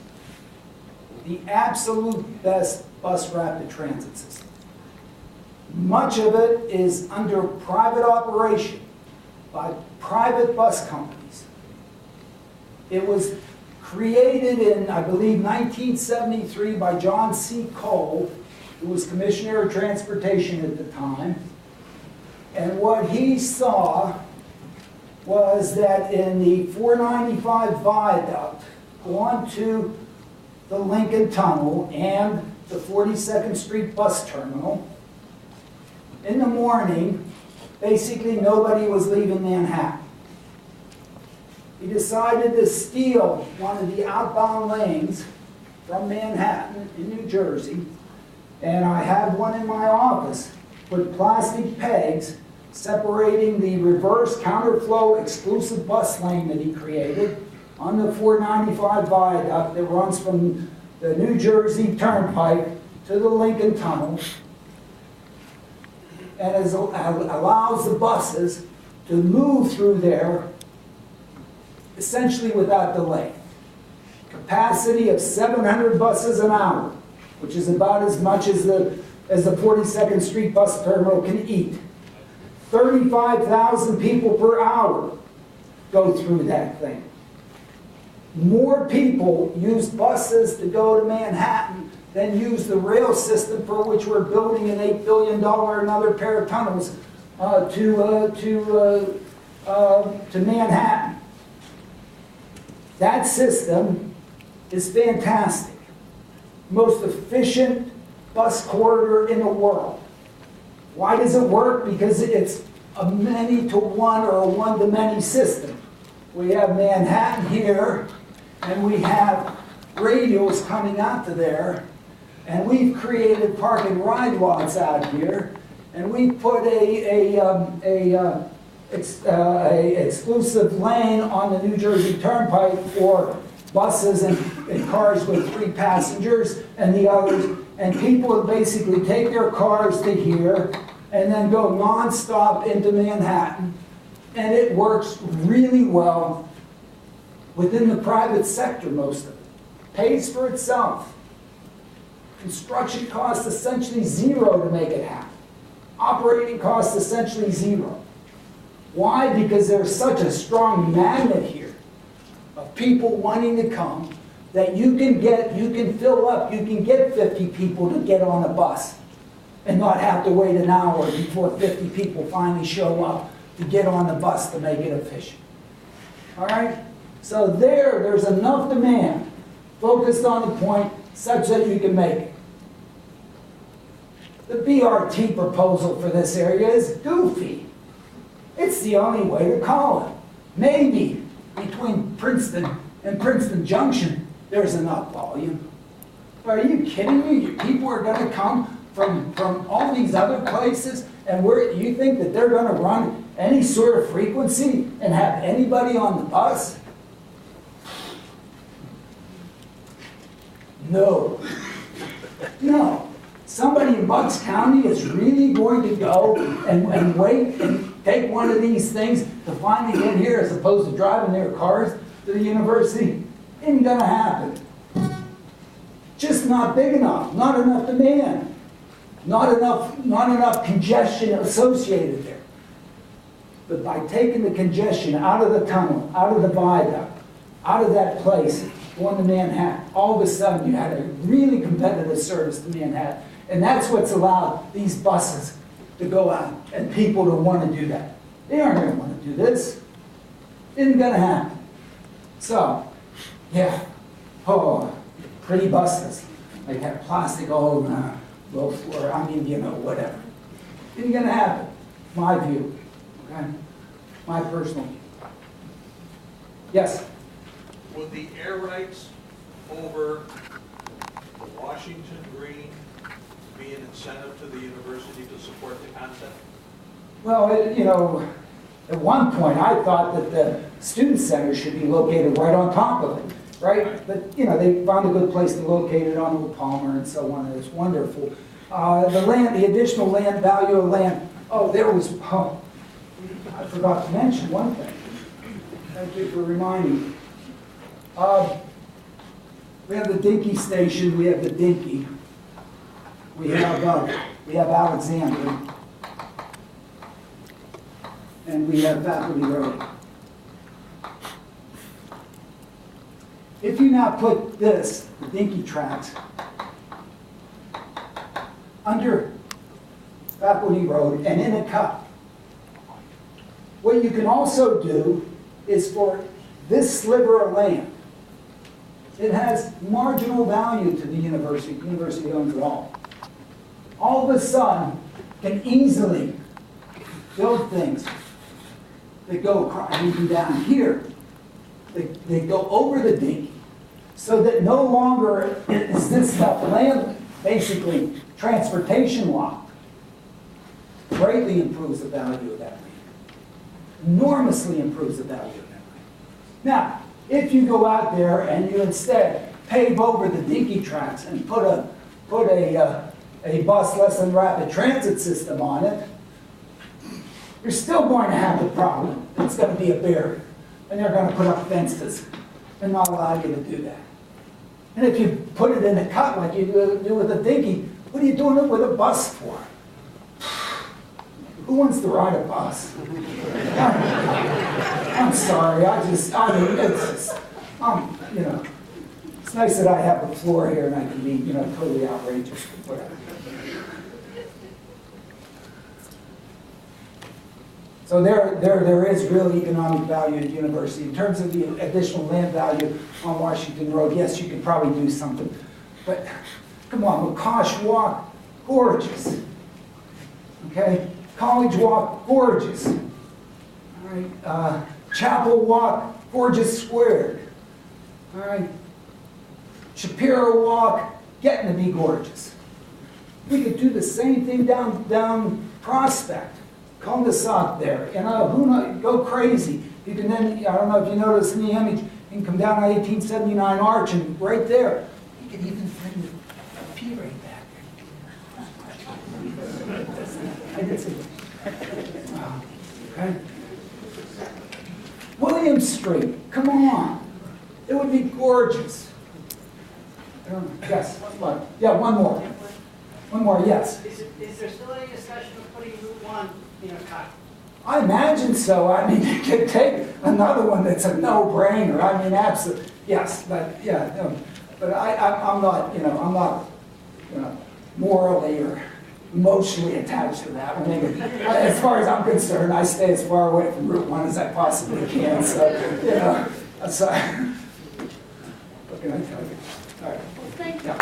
The absolute best bus rapid transit system. Much of it is under private operation by private bus companies. It was created in, I believe, 1973 by John C. Cole, who was Commissioner of Transportation at the time. And what he saw was that in the 495 viaduct onto the Lincoln Tunnel and the 42nd Street bus terminal, in the morning, basically nobody was leaving Manhattan. He decided to steal one of the outbound lanes from Manhattan in New Jersey, and I have one in my office, put plastic pegs separating the reverse counterflow exclusive bus lane that he created on the 495 viaduct that runs from the New Jersey Turnpike to the Lincoln Tunnel, and allows the buses to move through there essentially without delay. Capacity of 700 buses an hour, which is about as much as the 42nd Street bus terminal can eat. 35,000 people per hour go through that thing. More people use buses to go to Manhattan than use the rail system for which we're building an $8 billion another pair of tunnels to Manhattan. That system is fantastic. Most efficient bus corridor in the world. Why does it work? Because it's a many-to-one or a one-to-many system. We have Manhattan here, and we have radials coming out to there, and we've created park and ride lots out here, and we put a exclusive lane on the New Jersey Turnpike for buses and cars with 3 passengers and the others, and people would basically take their cars to here and then go nonstop into Manhattan, and it works really well within the private sector, most of it. Pays for itself. Construction costs essentially zero to make it happen. Operating costs essentially zero. Why? Because there's such a strong magnet here of people wanting to come that you can fill up, you can get 50 people to get on a bus and not have to wait an hour before 50 people finally show up to get on the bus to make it efficient. All right? So there's enough demand focused on the point such that you can make it. The BRT proposal for this area is goofy. It's the only way to call it. Maybe between Princeton and Princeton Junction, there's enough volume. Are you kidding me? People are gonna come from all these other places, and you think that they're gonna run any sort of frequency and have anybody on the bus? No. No. Somebody in Bucks County is really going to go and wait and take one of these things to finally get here as opposed to driving their cars to the university? Ain't gonna happen. Just not big enough, not enough demand, not enough congestion associated there. But by taking the congestion out of the tunnel, out of the viaduct, out of that place, going to Manhattan, all of a sudden you had a really competitive service to Manhattan. And that's what's allowed these buses to go out and people to want to do that. They aren't going to want to do this. Isn't going to happen. So, yeah, oh, pretty buses. Like have plastic all over the low floor. I mean, you know, whatever. Isn't going to happen. My view. Okay? My personal view. Yes? Would the air rights over the Washington Green be an incentive to the university to support the concept? Well, you know, at one point I thought that the student center should be located right on top of it, right? But, you know, they found a good place to locate it on Old Palmer and so on. It was wonderful. The additional land, value of land. Oh, I forgot to mention one thing. Thank you for reminding me. We have the Dinky Station, we have the Dinky. We have Alexander, and we have Faculty Road. If you now put this, the Dinky tracks, under Faculty Road and in a cut, what you can also do is for this sliver of land, it has marginal value to the university. The university owns it all. All of a sudden, can easily build things that go across, even down here. They go over the Dinky, so that no longer is this stuff land, basically transportation locked. Greatly improves the value of that land. Enormously improves the value of that land. Now, if you go out there and you instead pave over the Dinky tracks and put a bus less than rapid transit system on it, you're still going to have the problem. It's going to be a barrier. And they're going to put up fences and not allow you to do that. And if you put it in a cut like you do with a Dinky, what are you doing it with a bus for? Who wants to ride a bus? I'm sorry, you know, it's nice that I have the floor here and I can be, you know, totally outrageous. Whatever. So there is real economic value at the university. In terms of the additional land value on Washington Road, yes, you could probably do something. But come on, McCosh Walk, gorgeous. Okay? College Walk, gorgeous. All right. Chapel Walk, gorgeous squared. All right. Shapiro Walk, getting to be gorgeous. We could do the same thing down Prospect. Cul-de-sac there, you know, who knows, go crazy. You can then, I don't know if you notice in the image, you can come down 1879 Arch and right there, you can even bring the P right back. I did see that. Okay. William Street, come on. It would be gorgeous. Yes, what? Yeah, one more. One more, yes. Is there still any discussion of putting Route 1 in a cut? I imagine so. I mean, you could take another one that's a no-brainer. I mean, absolutely, yes, but yeah, no. But I'm not, I'm not, morally or emotionally attached to that. I mean, as far as I'm concerned, I stay as far away from Route 1 as I possibly can. So, that's what can I tell you? All right. Well, thank you.